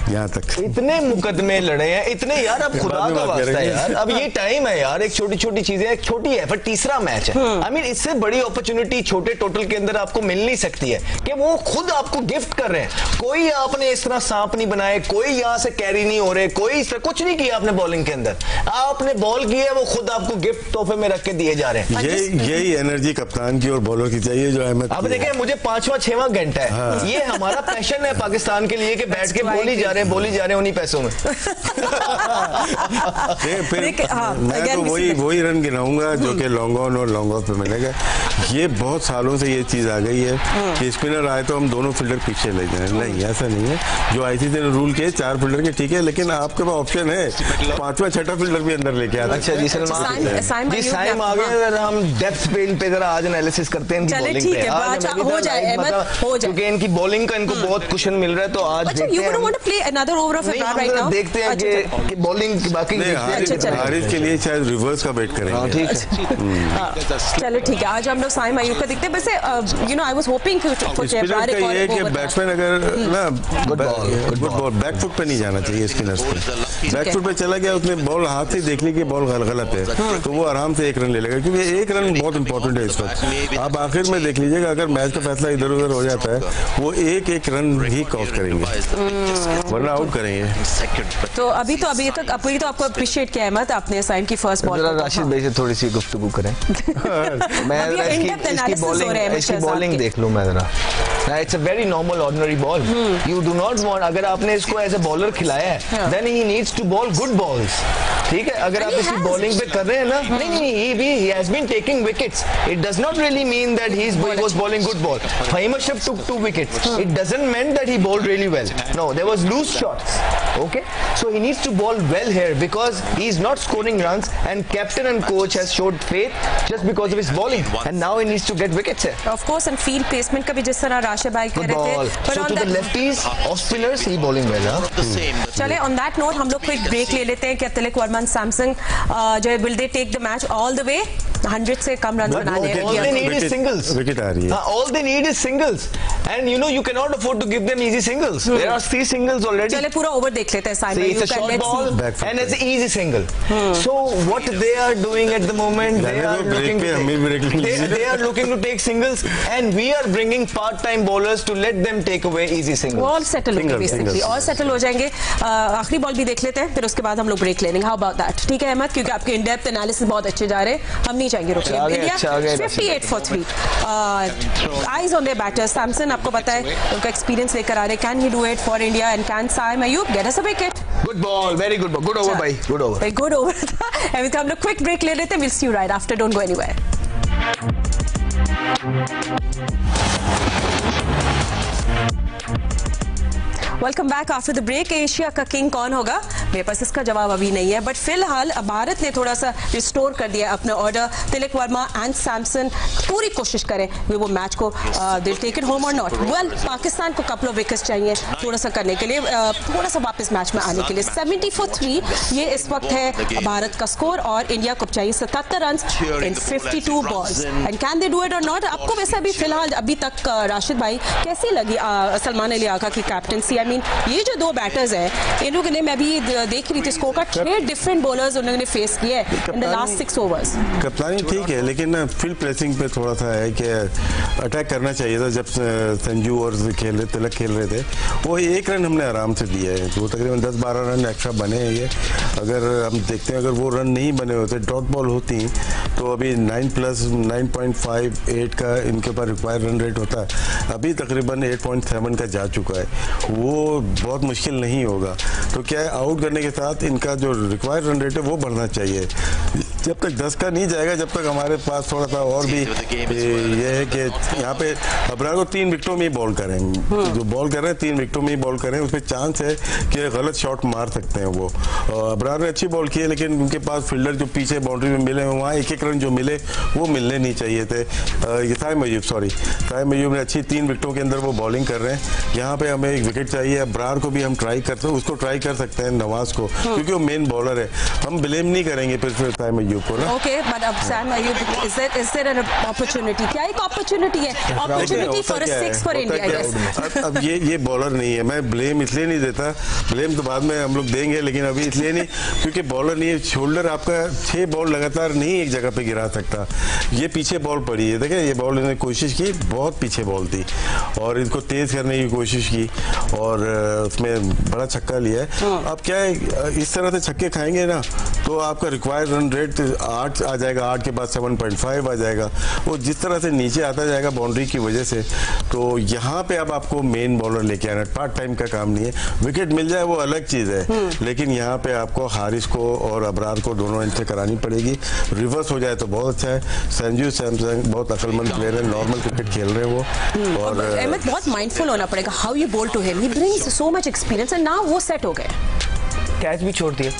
B: यहाँ तक
C: इतने मुकदमे लड़े हैं इतने यार, अब खुदा का वास्ता है यार, अब ये टाइम है यार, एक छोटी छोटी चीजें, एक छोटी है पर तीसरा मैच है। आई मीन इससे बड़ी अपॉर्चुनिटी छोटे टोटल के अंदर आपको मिल नहीं सकती है कि वो खुद आपको गिफ्ट कर रहे हैं। कोई आपने इस तरह सांप नहीं बनाए, कोई यहाँ से कैरी नहीं हो रहे, कोई इस तरह कुछ नहीं किया आपने बॉलिंग के अंदर, आपने बॉल किया, वो खुद आपको गिफ्ट तोहफे में रख के दिए जा रहे हैं।
B: यही एनर्जी कप्तान की और बॉलर की चाहिए जो अहमद।
C: अब देखें, मुझे 5वां 6वां घंटा है, हाँ। ये हमारा पैशन है पाकिस्तान के लिए कि बैठ के बोली जा रहे हैं उन्हीं पैसों में।
B: मैं तो वही रन गिनाऊंगा जो कि लॉन्ग ऑन और लॉन्ग ऑफ पे मिलेगा। ये बहुत सालों से ये चीज आ गई है कि स्पिनर आए तो हम दोनों फील्डर पीछे ले जाएं, नहीं ऐसा नहीं है। जो आईसीसी ने रूल किए 4 फील्डर के, ठीक है, लेकिन आपके पास ऑप्शन है 5वां 6वां फील्डर भी अंदर लेके आते हैं।
C: अच्छा जी, साइम आ गए, हम डेप्थ पे जरा आज एनालिसिस करते हैं इनकी बॉलिंग पे।
A: हो जाए
C: क्योंकि इनकी बॉलिंग का इनको बहुत कुशन मिल रहा है, तो आज देखते हैं कि बॉलिंग बाकी
B: हारिस के लिए शायद रिवर्स का वेट करेंगे।
C: ठीक है,
A: चलो ठीक है, आज हम लोग साइम अयूब का देखते हैं। वैसे आई वाज होपिंग कि
B: बैट्समैन अगर ना गुड बॉल बैक फुट पे नहीं जाना चाहिए स्पिनर्स पे, बैक फुट पे चला गया उसने बॉल हाथ से देख ली कि बॉल गलत है तो वो आराम से 1 रन ले लेगा, क्योंकि 1 रन बहुत इंपॉर्टेंट है इस वक्त। आप आखिर में देख लीजिएगा, अगर मैच का फैसला इधर उधर हो जाता है वो एक रन ही कॉस्ट करेंगे, वरना आउट करेंगे।
A: तो अभी तक आपको अप्रिशिएट किया अहमद आपने साइम की फर्स्ट बॉल।
C: राशिद भाई से थोड़ी सी गुफ्तगू करें। मैं इसकी बॉलिंग देख लूं मैं जरा। It's a very normal ordinary ball. You do not want, अगर आपने इसको एज अ बॉलर खिलाया है then he needs to bowl good balls. ठीक है, अगर आप इसकी बॉलिंग पे कर रहे हैं ना, नहीं he has been taking wickets. It does not really mean that he was bowling good ball. Fahim Ashraf took 2 wickets. It doesn't mean that he bowled really well. No, there was loose shots. Okay, so he needs to bowl well here because he is not scoring runs, and captain and coach has showed faith just because of his bowling, and now he needs to get wickets here.
A: Of course, and field placement का भी जिस तरह राशिद भाई कह रहे थे,
C: but so to the lefties, off spinners, he bowling well.
A: चले on that note हम लोग क्विक ब्रेक ले लेते हैं। क्या तिलक वर्मा सैमसन जो will they take the match all the way 100 से कम रन बनाने हैं?
C: All they need is singles.
B: Wicket आ रही है।
C: All they need is singles, and you cannot afford to give them easy singles. There are 3 singles already.
A: चले पूरा ओवर देख लेते हैं Saim.
C: It's a short ball and it's an easy single. So what they are doing at the moment, they are looking to take singles, and we are bringing part-time bowlers to let them take away easy singles.
A: All settle होंगे basically, all settle हो जाएंगे। आखिरी बॉल भी देख लेते हैं, फिर उसके बाद हम लोग ब्रेक ले लेंगे। How about that? ठीक है अहमद, क्योंकि आपके इन डेप्थ एनालिसिस बहुत अच्छे जा रहे हैं, हम नहीं चाहेंगे रुकिए। India 58 for 3, eyes on their batters. Samson आपको पता है उनका एक्सपीरियंस लेकर आ रहे हैं। Can he do it for India and can Saim Ayub get us a wicket?
C: Good ball, very good ball, good over भाई, good over.
A: Good over था। अभी हम लोग क्विक ब्रेक ले लेते हैं। We'll see you right after. Don't go anywhere. Welcome back after the break. Asia का किंग कौन होगा? मेरे पास इसका जवाब अभी नहीं है, बट फिलहाल भारत ने थोड़ा सा रिस्टोर कर दिया अपना ऑर्डर। तिलक वर्मा एंड सैमसन पूरी कोशिश करें वे वो मैच को दे टेक इट होम और नॉट। वेल, पाकिस्तान को कपल ऑफ विकेट्स चाहिए थोड़ा सा करने के लिए, थोड़ा सा वापस मैच में आने के लिए। 70 for 3 ये इस वक्त है भारत का स्कोर, और इंडिया को चाहिए 77 run in 52 balls. And can they do it और नॉट? आपको वैसे अभी फिलहाल अभी तक राशिद भाई कैसी लगी सलमान अली आका की कैप्टनसी? I mean, ये जो 2 बैटर्स हैं इन लोगों ने, मैं भी देख रही थी स्कोर का, 6 डिफरेंट बॉलर्स उन्होंने फेस किए इन द लास्ट 6 ओवर्स।
B: कप्तानी ठीक है, लेकिन फील्ड प्रेसिंग पे थोड़ा सा है कि अटैक करना चाहिए था। जब संजू और तिलक खेल रहे थे, वो 1 रन हमने आराम से दिया है, तो तकरीबन 10-12 रन एक्स्ट्रा बने हैं। ये अगर हम देखते हैं, अगर वो रन नहीं बने होते, डॉट बॉल होती, तो अभी 9+9.58 का इनके ऊपर रिक्वायर्ड रन रेट होता है। अभी तकरीबन 8.7 का जा चुका है, वो बहुत मुश्किल नहीं होगा। तो क्या है, आउट करने के साथ इनका जो रिक्वायर्ड रन रेट है वो बढ़ना चाहिए। जब तक 10 का नहीं जाएगा, जब तक हमारे पास थोड़ा सा और भी ये है कि यहाँ पे अबरार को 3 विकेटों में ही बॉल करें, जो बॉल कर रहे हैं 3 विकेटों में ही बॉल करें, उसमें चांस है कि गलत शॉट मार सकते हैं वो। अबरार ने अच्छी बॉल की है, लेकिन उनके पास फील्डर जो पीछे बाउंड्री में मिले हैं, वहाँ 1-1 रन जो मिले वो मिलने नहीं चाहिए थे। साइम अयूब ने अच्छी 3 विकेटों के अंदर वो बॉलिंग कर रहे हैं। यहाँ पे हमें 1 विकेट चाहिए। अबरार को भी हम ट्राई कर सकते हैं नवाज को, क्योंकि वो मेन बॉलर है। हम ब्लेम नहीं करेंगे फिर साइम अयूब अयूब को ना।
A: ओके, बट अब Saim Ayub, is there an opportunity? क्या एक अपॉर्चुनिटी है? Opportunity for a six for India, I guess.
B: अब ये बॉलर नहीं है, मैं ब्लेम इसलिए नहीं देता, ब्लेम तो बाद में हम लोग देंगे, लेकिन अभी इसलिए नहीं क्योंकि बॉलर नहीं है। शोल्डर आपका 6 बॉल लगातार नहीं एक जगह पे गिरा सकता। ये पीछे बॉल पड़ी है, देखिए ये बॉल इन्होंने कोशिश की, बहुत पीछे बॉल थी और इसको तेज करने की कोशिश की और उसमें बड़ा छक्का लिया है। अब क्या है, इस तरह से छक्के खाएंगे ना तो आपका रिक्वायर्ड रन रेट 8 आ जाएगा, 8 के बाद 7.5 आ जाएगा। वो जिस तरह से नीचे आता जाएगा बाउंड्री की वजह से, तो यहाँ पे अब आपको मेन बॉलर लेके आना, पार्ट टाइम का काम नहीं है। विकेट मिल जाए वो अलग चीज है, लेकिन यहाँ पे आपको हारिस को और अबरार को दोनों एंड से करानी पड़ेगी। रिवर्स हो जाए तो बहुत अच्छा है। संजू सैमसन बहुत अक्लमंद प्लेयर है, नॉर्मल क्रिकेट खेल रहे हैं वो। और
A: अहमद बहुत माइंडफुल होना पड़ेगा how you bowl to him, he brings so much experience and now वो सेट हो गए।
C: कैच भी छोड़ दिया,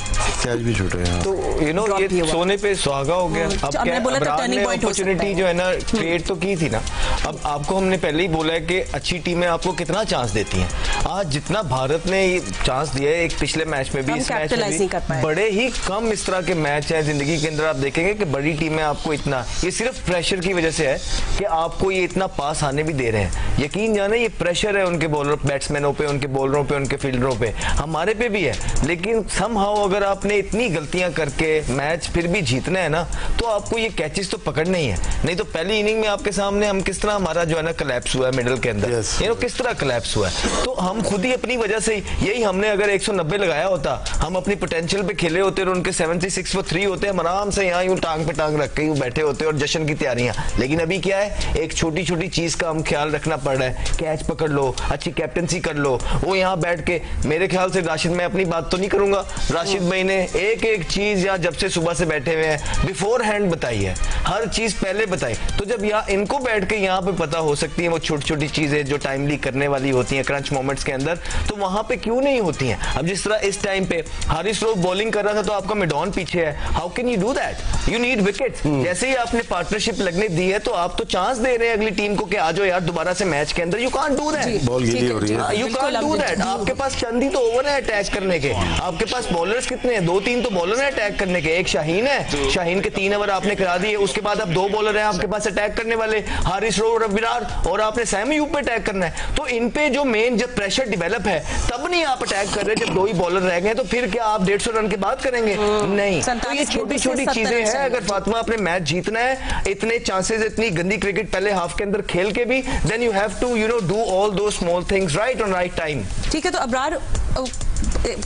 B: कैच भी छूटे हैं,
C: तो यू नो ये सोने पे सुहागा हो गया। अब क्या अबरार ने अपॉर्चुनिटी जो है ना क्रिएट तो की थी ना। अब आपको हमने पहले ही बोला है कि अच्छी टीमें आपको कितना चांस देती हैं। आज जितना भारत ने चांस दिया है, एक पिछले मैच में भी, इस मैच में भी, बड़े ही कम इस तरह के मैच हैं जिंदगी के अंदर आप देखेंगे कि बड़ी टीमें आपको इतना, ये सिर्फ प्रेशर की वजह से है कि आपको ये इतना पास आने भी दे रहे हैं। यकीन जाने ये प्रेशर है उनके बॉलर बैट्समैनों पे, उनके बॉलरों पे, उनके फील्डरों पे, हमारे पे भी है। लेकिन समहाउ अगर आपने इतनी गलतियां करके मैच फिर भी जीतना है ना, तो आपको ये कैचेस तो पकड़ने ही है। नहीं तो पहली इनिंग में आपके सामने हम किस तरह हमारा जो है ना कोलैप्स हुआ है मिडिल के अंदर, ये किस तरह कोलैप्स हुआ है। तो हम खुद ही अपनी वजह से, यही हमने अगर 190 लगाया होता, हम अपनी पोटेंशियल पे खेले होते और उनके 76 for 3 होते, हम आराम से यहाँ यूं टांग पे टांग रख के यूं बैठे होते और जश्न की तैयारियां। लेकिन अभी क्या है, एक छोटी छोटी चीज का हम ख्याल रखना पड़ रहा है। कैच पकड़ लो, अच्छी कैप्टनसी कर लो। वो यहाँ बैठ के, मेरे ख्याल से राशिद, मैं अपनी बात तो नहीं करूंगा, राशिद भाई ने एक एक चीज यहाँ जब से सुबह से बैठे हुए हैं बिफोर हैंड बताई है, हर चीज पहले बताई। तो जब यहाँ इनको बैठ के यहाँ पे पता हो सकती है वो छोटी छोटी चीजें जो टाइमली करने वाली होती हैं क्रंच मोमेंट्स के अंदर, तो वहां पे क्यों नहीं होती हैं। अब जिस तरह इस टाइम पे हारिस रऊफ बॉलिंग कर रहा था तो आपका मिडॉन पीछे है, how can you do that, you need wicket. जैसे ही आपने पार्टनरशिप लगने दी है तो आप तो चांस दे रहे हैं अगली टीम को कि आ जाओ यार दोबारा से मैच के अंदर, you can't do that,
B: ball गिली हो रही है,
C: यू कांट डू दैट। आपके पास चंद ही तो ओवर है अटैक करने के, आपके पास बॉलर्स कितने हैं, 2-3 तो बॉलर है अटैक करने के। एक शाहीन है, शाहीन के 3 ओवर आपने करा दिए, उसके बाद अब 2 बॉलर हैं आपके पास अटैक करने वाले, हारिस रऊफ और अबरार, और आपने सैम अयूब पे अटैक करना है। तो इन पे जो मेन जब प्रेशर डेवलप है तब नहीं आप अटैक कर रहे, जब 2 ही बॉलर रह गए तो फिर क्या आप 150 रन की बात करेंगे? नहीं। तो ये छोटी छोटी चीजें हैं। अगर फातिमा अपने मैच जीतना है, इतने चांसेस, इतनी गंदी क्रिकेट पहले हाफ के अंदर खेल के भी, then you have to you know do all those small things right on right time.
A: ठीक है, तो Abrar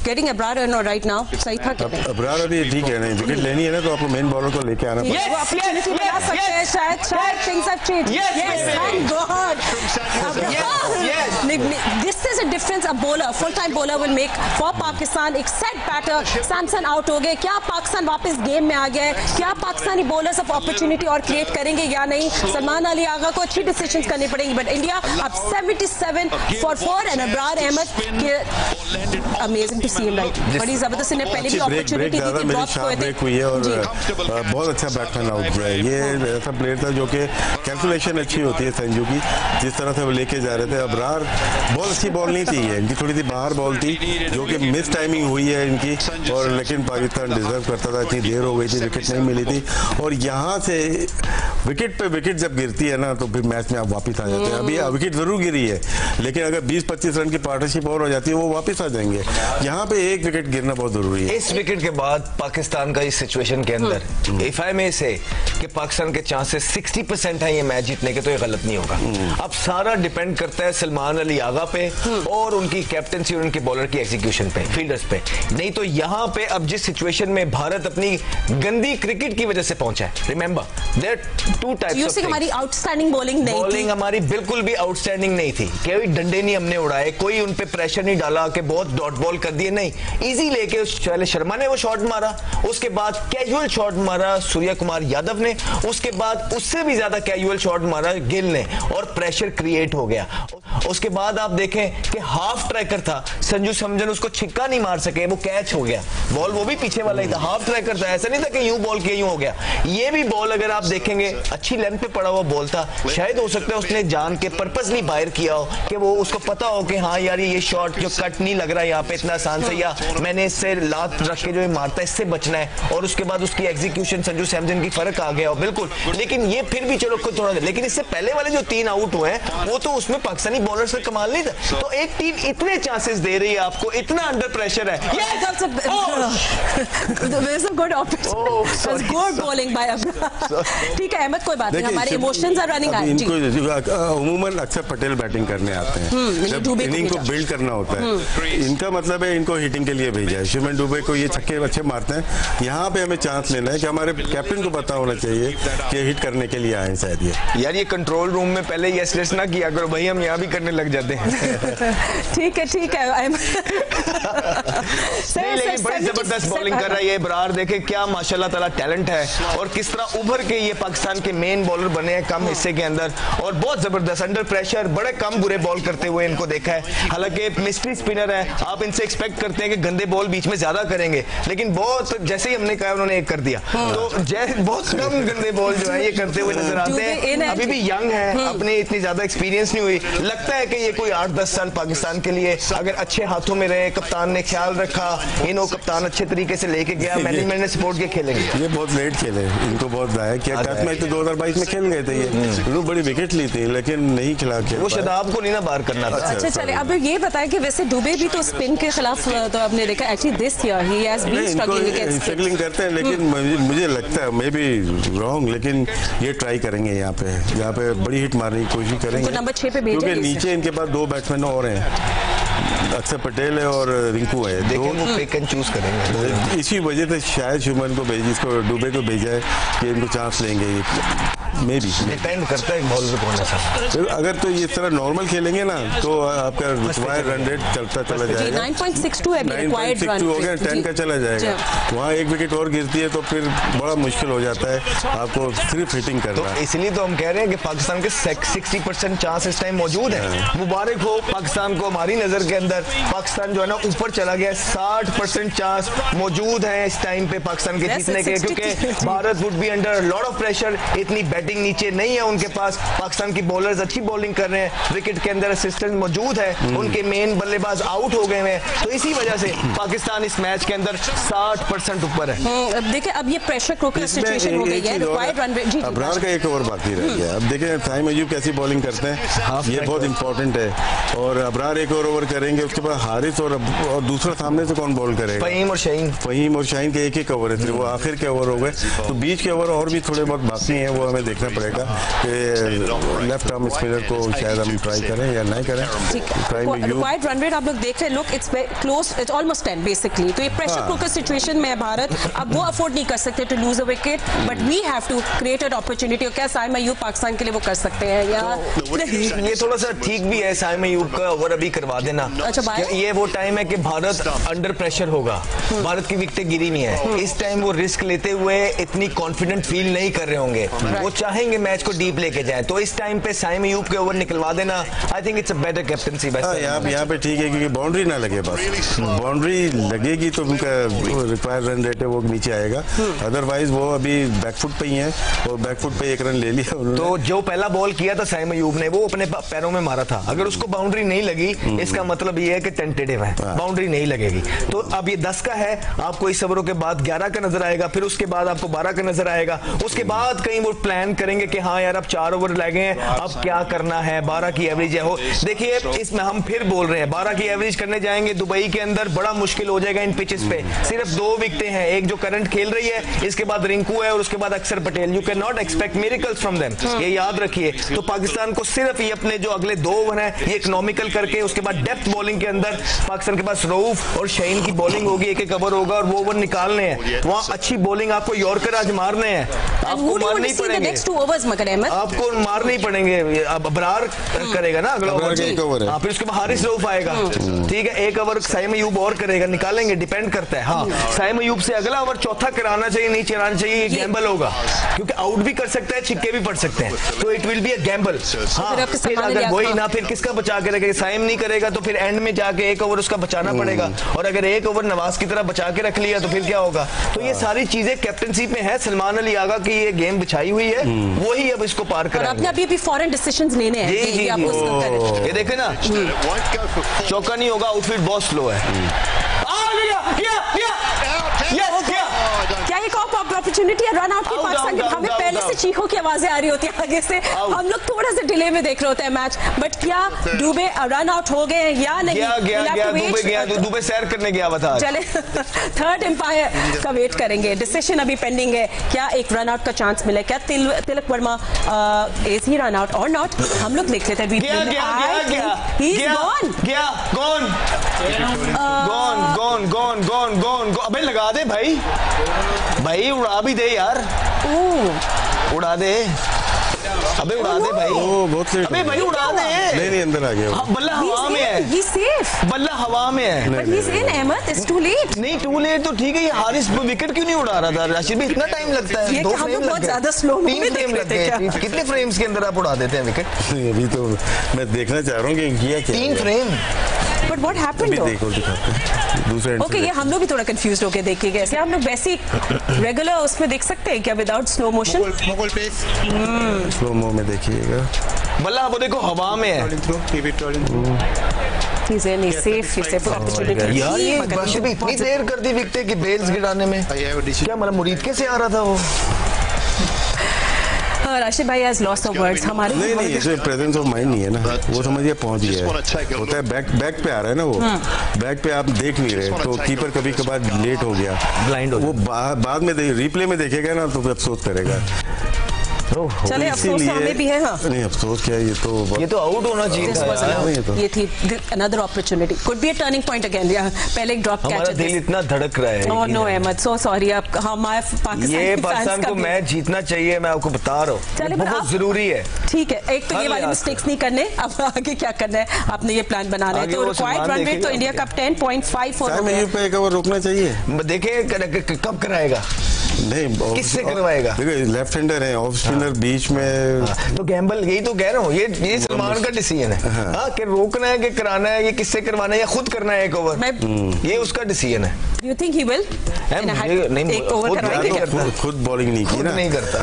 A: getting Abrar in right now सही था क्या?
B: अबरार अभी ठीक है, नहीं विकेट लेनी है ना तो आपको मेन बॉलर को लेके आना पड़ेगा।
A: वो अपॉर्चुनिटी बना सकते हैं शायद things have changed. Yes, thank God. This is a difference a bowler, full time bowler will make for Pakistan. एक set batter सैमसन आउट हो गए, क्या पाकिस्तान वापस गेम में आ गया है, क्या पाकिस्तानी बॉलर्स अब अपॉर्चुनिटी और क्रिएट करेंगे या नहीं? सलमान अली आगा को अच्छी डिसीजंस करनी पड़ेंगी, बट इंडिया अब 77 for 4 and Abrar Ahmed amazing to see him right, बड़ी जबरदस्त ने पहले भी अपॉर्चुनिटी दी थी, ड्रॉप हुए थे
B: हुई है और बहुत अच्छा बैट्समैन आउट किया है। ये ऐसा प्लेयर था जो कि कैलकुलेशन अच्छी होती है संजू की, जिस तरह से वो लेके जा रहे थे। अबरार बहुत अच्छी बॉल नहीं थी, इनकी थोड़ी सी बाहर बॉल थी जो कि मिस टाइमिंग हुई है इनकी, और लेकिन पाकिस्तान डिजर्व करता था, इतनी देर हो गई थी, विकेट नहीं मिली थी। और यहाँ से विकेट पे विकेट जब गिरती है ना तो फिर मैच में आप वापस आ जाते हैं। अभी विकेट जरूर गिरी है, लेकिन अगर 20-25 रन की पार्टनरशिप और हो जाती है वो वापस आ जाएंगे। यहाँ पे एक विकेट गिरना बहुत जरूरी है।
C: इस विकेट के बाद पाकिस्तान का इस सिचुएशन के अंदर इफ आई मे से कि पाकिस्तान के चांसेस 60% है ये मैच जीतने के, तो ये गलत नहीं होगा। अब सारा डिपेंड करता है सलमान अली आगा पे और उनकी कैप्टनसी और उनके बॉलर की एग्जीक्यूशन पे, फील्डर्स पे। नहीं तो यहाँ पे अब जिस सिचुएशन में भारत अपनी गंदी क्रिकेट की वजह से पहुंचा है, remember there 2 types of things.
A: हमारी आउटस्टैंडिंग बॉलिंग नहीं थी,
C: बॉलिंग हमारी बिल्कुल भी आउटस्टैंडिंग नहीं थी, कोई डंडे नहीं हमने उड़ाए, कोई उन पे प्रेशर नहीं डाला कि बहुत डॉट बॉल कर दिए, नहीं, इजी लेके पहले शर्मा ने वो शॉट मारा, उसके बाद कैजुअल शॉट मारा सूर्य कुमार यादव ने, उसके बाद उससे भी ज्यादा कैजुअल शॉट मारा गिल ने, और प्रेशर क्रिएट हो गया। उसके बाद आप देखें कि हाफ ट्रैकर था, संजू सैमसन उसको छिक्का नहीं मार सके, वो कैच हो गया। बॉल वो भी पीछे वाला ही था, हाफ ट्रैकर था, ऐसा नहीं था कि यूं बॉल किया यूं हो गया। ये भी बॉल अगर आप देखेंगे अच्छी लेंथ पे पड़ा हुआ बॉल था, शायद हो सकता है उसने जान के पर्पसली बाहर किया हो कि वो उसको पता हो कि हाँ यार ये शॉट जो कट नहीं लग रहा है यहाँ पे इतना आसान से, या मैंने इससे लात रख के जो मारता है इससे बचना है, और उसके बाद उसकी एग्जीक्यूशन संजू सैमसन की फर्क आ गया हो बिल्कुल। लेकिन ये फिर भी चलो थोड़ा, लेकिन इससे पहले वाले जो 3 आउट हुए हैं वो तो उसमें पाकिस्तानी बॉलर से कमाल नहीं था। तो एक टीम इतने चांसेस दे रही है आपको, इतना अंडर प्रेशर है।
A: ठीक है अहमद, कोई बात नहीं, हमारे इमोशंस आर रनिंग हाई।
B: इनको उमूमन अक्सर पटेल बैटिंग करने आते हैं, जब इनिंग को बिल्ड करना होता है। इनका मतलब है इनको हिटिंग के लिए भेजा है। शिवम दुबे को ये छक्के अच्छे मारते हैं, यहाँ पे हमें चांस लेना है कि हमारे कैप्टन को पता होना चाहिए कि हिट करने के लिए आए शायद ये।
C: यार ये कंट्रोल रूम में पहले यस लेस ना किया करो भाई, हम यहाँ भी करने लग जाते हैं।
A: ठीक है
C: नहीं, लेकिन बड़ी जबरदस्त बॉलिंग कर रहा है ये इब्रार, देखे क्या माशाल्लाह ताला टैलेंट है, और किस तरह उभर के ये पाकिस्तान के मेन बॉलर बने हैं कम हिस्से के अंदर, और बहुत जबरदस्त अंडर प्रेशर बड़े कम बुरे बॉल करते हुए इनको देखा है। हालांकि मिस्ट्री स्पिनर है, आप इनसे एक्सपेक्ट करते हैं कि गंदे बॉल बीच में ज्यादा करेंगे, लेकिन बहुत जैसे ही हमने कहा उन्होंने एक कर दिया, तो बहुत कम गंदे बॉल जो है ये करते हुए नजर आते हैं। अभी भी यंग है, अपने इतनी ज्यादा एक्सपीरियंस नहीं हुई, लगता है कि ये कोई 8-10 साल पाकिस्तान के लिए अगर अच्छे हाथों में रहे, कप्तान ने ख्याल रखा, इनको कप्तान अच्छे तरीके से लेके गया, मैनेजमेंट ने सपोर्ट किया, खेलेंगे।
B: ये बहुत लेट खेले, इनको बहुत दाया किया। टेस्ट मैच तो 2022 में खेल गए थे ये, इन्होंने बड़ी विकेट ली थी लेकिन नहीं खिला के,
C: वो शदाब को नहीं ना बाहर करना था।
A: अच्छा चले, अब ये बताएं कि वैसे दुबे भी तो स्पिन के खिलाफ तो आपने देखा actually this year he has been
B: struggling करते हैं, लेकिन मुझे लगता है मे बी रॉन्ग, लेकिन ये ट्राई करेंगे यहाँ पे बड़ी हिट मारने की कोशिश करेंगे।
A: नंबर 6 पे भेजेंगे,
B: क्योंकि नीचे इनके पास 2 बैट्समैन और हैं, अक्षर पटेल है और रिंकू है,
C: देखें वो पिक एंड चूज करेंगे।
B: इसी वजह से शायद शुभमन को इसको दुबे को भेजा है कि इनको चांस लेंगे, मे बी
C: डिपेंड करता है बॉलर कौन है।
B: अगर तो ये तरह नॉर्मल खेलेंगे ना तो आपका रिक्वायर्ड रन रेट चलता चला जाएगा,
A: 9.62 है रिक्वायर्ड रन
B: हो गया, 10 का चला जाएगा। वहाँ 1 विकेट और गिरती है तो फिर बड़ा मुश्किल हो जाता है आपको सिर्फ हिटिंग करना।
C: तो इसलिए तो हम कह रहे हैं कि पाकिस्तान के 60% चांस इस टाइम मौजूद है। मुबारक हो पाकिस्तान को, हमारी नजर के अंदर पाकिस्तान जो है ना ऊपर चला गया, 60% चांस मौजूद है इस टाइम पे पाकिस्तान के जीतने के, क्योंकि Bharat would be under lot of pressure, इतनी बैटिंग नीचे नहीं है उनके पास। पाकिस्तान की बॉलर्स अच्छी बॉलिंग कर रहे हैं, विकेट के अंदर असिस्टेंट मौजूद है, उनके मेन बल्लेबाज आउट हो गए हैं, तो इसी वजह से पाकिस्तान इस मैच के अंदर 60% ऊपर है।
A: देखिए अब ये प्रेशर कुकर सिचुएशन हो गई है, रिक्वायर्ड रन रेट।
B: अबरार का एक ओवर बाकी रह गया, अब देखें साइम अयूब कैसी बॉलिंग करते हैं, ये बहुत इंपॉर्टेंट है, और अबरार एक और ओवर करेंगे, उसके बाद हारिस और दूसरा सामने से कौन बॉल करेगा,
C: फहीम और शाहीन
B: के एक ओवर है, वो आखिर के ओवर हो गए, तो बीच के ओवर और भी थोड़े बहुत बाकी हैं, वो हमें देखना पड़ेगा कि लेफ्ट आर्म स्पिनर को शायद हम ट्राई करें या नहीं करें।
A: रिक्वायर्ड रन रेट आप लोग देख रहे हैं, look it's close, it's almost 10 basically. तो ये प्रेशर कुकर सिचुएशन में भारत अब वो अफोर्ड नहीं कर सकते to lose a wicket, but we have to create an opportunity. क्या साइम अयूब पाकिस्तान के लिए वो कर सकते हैं या
C: ये थोड़ा सा ठीक भी है, साइम अयूब का ओवर अभी करवा देना।
A: अच्छा,
C: ये वो टाइम है कि भारत अंडर प्रेशर होगा, भारत की विकेटें गिरी नहीं है, इस टाइम वो रिस्क लेते हुए इतनी कॉन्फिडेंट फील नहीं कर रहे होंगे, वो चाहेंगे मैच को डीप लेके जाए, तो इस टाइम पे साइम अयूब के ओवर निकलवा देना, I think it's a better captaincy.
B: यहाँ पे ठीक है क्योंकि बाउंड्री ना लगे, बस बाउंड्री लगेगी तो उनका रिक्वायर्ड रन रेट है वो नीचे आएगा, अदरवाइज वो अभी बैकफुट पे ही है, और बैकफुट पे 1 रन ले लिया उन्होंने।
C: तो जो पहला बॉल किया था साइम अयूब ने वो अपने पैरों में मारा था, अगर उसको बाउंड्री नहीं लगी इसका मतलब ये है कि टेंटेटिव है, बाउंड्री नहीं लगेगी। तो अब ये 10 का है, आपको इस ओवरों के बाद 11 का नजर आएगा, फिर उसके बाद आपको 12 का नजर आएगा, उसके बाद कहीं वो प्लान करेंगे कि हाँ यार अब 4 ओवर लगे हैं, अब क्या करना है, 12 की एवरेज है। हो देखिए इसमें हम फिर बोल रहे हैं 12 की एवरेज करने जाएंगे दुबई के अंदर बड़ा मुश्किल हो जाएगा इन पिचेस पे, सिर्फ 2 विकेटें हैं, एक जो करंट खेल रही है, इसके बाद रिंकू है और उसके बाद अक्षर Patel, you can not expect miracles from them, ये याद रखिए। तो पाकिस्तान को सिर्फ ये अपने जो अगले 2 ओवर हैं ये इकोनॉमिकल करके, उसके बाद डेप्थ बॉलिंग के अंदर पाकिस्तान के पास रऊफ और शाहीन की बॉलिंग होगी, एक ओवर होगा और वो ओवर निकालने हैं, वहां अच्छी बॉलिंग आपको यॉर्कर आज मारने हैं, आपको मारने ही पड़ेंगे।
A: next 2 overs मगर अहमद
C: आपको मारने ही पड़ेंगे। अब अबरार करेगा ना अगला ओवर, फिर उसके बाद हारिस रऊफ आएगा, ठीक है, एक ओवर साइम अयूब और करेगा, निकालेंगे, डिपेंड करता है। हाँ, साइम अयूब से अगला ओवर चौथा कराना चाहिए, नहीं चलाना चाहिए, ये गैम्बल होगा, क्योंकि आउट भी कर सकता है, छिक्के भी पड़ सकते हैं, तो it will be a gamble. हाँ, फिर अगर वही ना, फिर किसका बचा के रखेगा, साइम नहीं करेगा तो फिर एंड में जाके एक ओवर उसका बचाना पड़ेगा, और अगर एक ओवर नवाज की तरह बचा के रख लिया तो फिर क्या होगा। तो ये सारी चीजें कैप्टनशिप में है सलमान अली आगा की, ये गेम बिछाई हुई है, वही अब इसको पार कराएंगे।
A: आपने अभी फॉरेन डिसीजंस लेने हैं,
C: ये देखे ना, चौका नहीं होगा, आउटफील्ड बहुत स्लो है।
A: क्या एक अपॉर्चुनिटी है रन आउट की पाकिस्तान की? हमें पहले से चीखों की आवाजें आ रही होती है आगे से, हम लोग थोड़ा सा डिले में देख रहे होते हैं मैच, बट क्या दुबे रन आउट हो गए या नहीं?
C: दुबे सैर करने गया था।
A: चले थर्ड एम्पायर का वेट करेंगे, डिसीजन अभी पेंडिंग है, क्या एक रन आउट का चांस मिले, क्या Tilak Varma is he run out और नॉट? हम लोग देख लेते
C: हैं। अबे लगा दे भाई, भाई उड़ा भी दे यार, उड़ा दे, अबे उड़ा दे भाई,
B: बहुत लेट,
C: अबे भाई उड़ा दे।
B: नहीं अंदर आ गया,
C: बल्ला हवा में है,
A: ही सेफ,
C: बल्ला हवा में है,
A: but he is in Ahmed, it's too late.
C: नहीं टू लेट तो ठीक है, ये हारिस विकेट क्यों नहीं उड़ा रहा था? राशिद भी इतना टाइम लगता है, 2 फ्रेम
A: बहुत ज्यादा स्लो में
C: 3 फ्रेम लगते हैं, कितने फ्रेम्स के अंदर आप उड़ा देते हैं विकेट?
B: अभी तो मैं देखना चाह रहा हूँ कि किया क्या,
C: 3 फ्रेम।
A: But what happened?
B: देखो दिखाते हैं दूसरे एंड
A: ओके, ये हम लोग भी थोड़ा कंफ्यूज होके देखेंगे, क्या हम लोग वैसे रेगुलर उसमें देख सकते हैं क्या without slow motion?
B: Slow mo में देखिएगा,
C: बल्ला वो देखो हवा में है, यार ये राशिद भी इतनी देर कर दी विकेट की बेल्स गिराने में, क्या मतलब मुरीद कैसे आ रहा था वो?
A: राशिद भाई हैज लॉस्ट ऑफ वर्ड्स हमारे।
B: नहीं इसमें प्रेजेंस ऑफ माइंड नहीं है ना, वो समझिए पहुंच गया है, होता है बैक पे आ रहा है ना, वो बैक पे आप देख नहीं रहे, तो कीपर कभी कभार लेट हो गया,
C: ब्लाइंड हो,
B: वो बाद में रिप्ले में देखेगा ना तो अफसोस करेगा।
A: चले अफसोस हमें भी है। हाँ
B: नहीं अफसोस क्या है, ये तो
C: आउट होना चाहिए था,
A: ये थी another opportunity, could be a turning point again. पहले एक ड्रॉप कैच,
C: हमारा दिल इतना धड़क रहा है।
A: Oh no Ahmed, so sorry, आप हमारे
C: पाकिस्तान को मैच जीतना चाहिए, मैं आपको बता रहा हूँ, बहुत जरूरी है।
A: ठीक है, एक तो ये वाली मिस्टेक्स नहीं करने, अब आगे क्या करना है, आपने ये प्लान बनाना है, तो रिक्वायर्ड रन रेट तो इंडिया का 10.54
B: पे एक ओवर रोकना चाहिए।
C: देखे कब कराएगा,
B: नहीं
C: किससे करवाएगा?
B: देखो लेफ्ट हैंडर है, ऑफ स्पिनर बीच में, तो
C: गैम्बल, यही तो कह रहा हूँ, ये सलमान का डिसीजन है, हाँ कि रोकना है कि कराना है, ये किससे करवाना है या खुद करना है एक ओवर, ये उसका डिसीजन है।
A: You think he will?
B: खुद बॉलिंग नहीं की ना,
C: नहीं करता,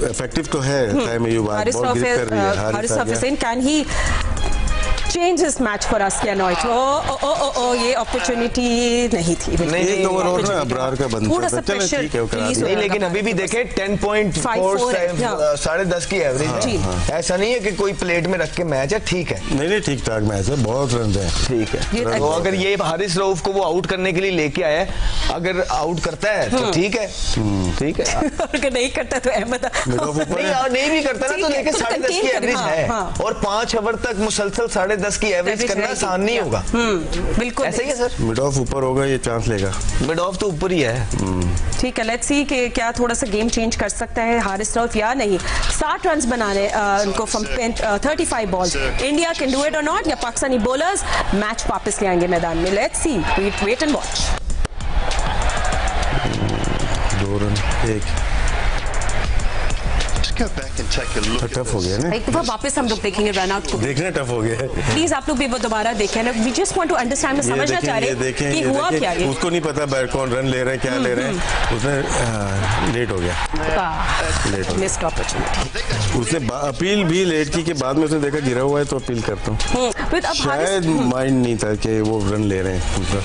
B: इफेक्टिव तो है, टाइम में
A: Haris Rauf can he change this match for us क्या नॉट? ये अपॉर्चुनिटी नहीं थी,
B: नहीं एक ओवर और ना अबरार का बंद
A: थोड़ा सा
B: प्रेशर
C: नहीं, लेकिन अभी भी देखे 10.4 10.5 की एवरेज, ऐसा नहीं है कि कोई प्लेट में रख के मैच है, ठीक है,
B: नहीं ठीक ठाक मैच है, बहुत रन है, ठीक है।
C: तो अगर ये हारिस रऊफ को वो आउट करने के लिए लेके आया, अगर आउट करता है तो ठीक है, ठीक है,
A: अगर नहीं करता तो अहमद
C: नहीं भी करता ना, तो लेके 10.5 की एवरेज है, और 5 ओवर तक मुसलसल 10.5 की एवरेज करना आसान नहीं होगा।
A: बिल्कुल
C: ऐसा ही है सर,
B: मिड ऑफ ऊपर होगा, ये चांस लेगा,
C: मिड ऑफ तो ऊपर ही है।
A: ठीक है, लेट्स सी कि क्या थोड़ा सा गेम चेंज कर सकता है हारिस रऊफ या नहीं। 60 रन बनाने उनको from 35 balls, India can do it और नॉट, या पाकिस्तानी बॉलर्स मैच वापस ले आएंगे मैदान में? Let's see, wait and watch.
B: 2 run 1 tough हो गया ना,
A: एक दफा वापस हम लोग देखेंगे रन आउट को,
B: देखना टफ हो गया है,
A: प्लीज आप लोग भी वो दोबारा देखें ना, we just want to understand, समझना चाह रहे हैं कि हुआ क्या है।
B: उसको नहीं पता कौन रन ले रहे हैं, क्या ले रहे हैं, उसने लेट हो गया,
A: मिस्ड अपॉर्चुनिटी,
B: उसने अपील भी लेट की, के बाद में उसने देखा गिरा हुआ है तो अपील करता हूँ, शायद माइंड नहीं था कि वो रन ले रहे हैं, दूसरा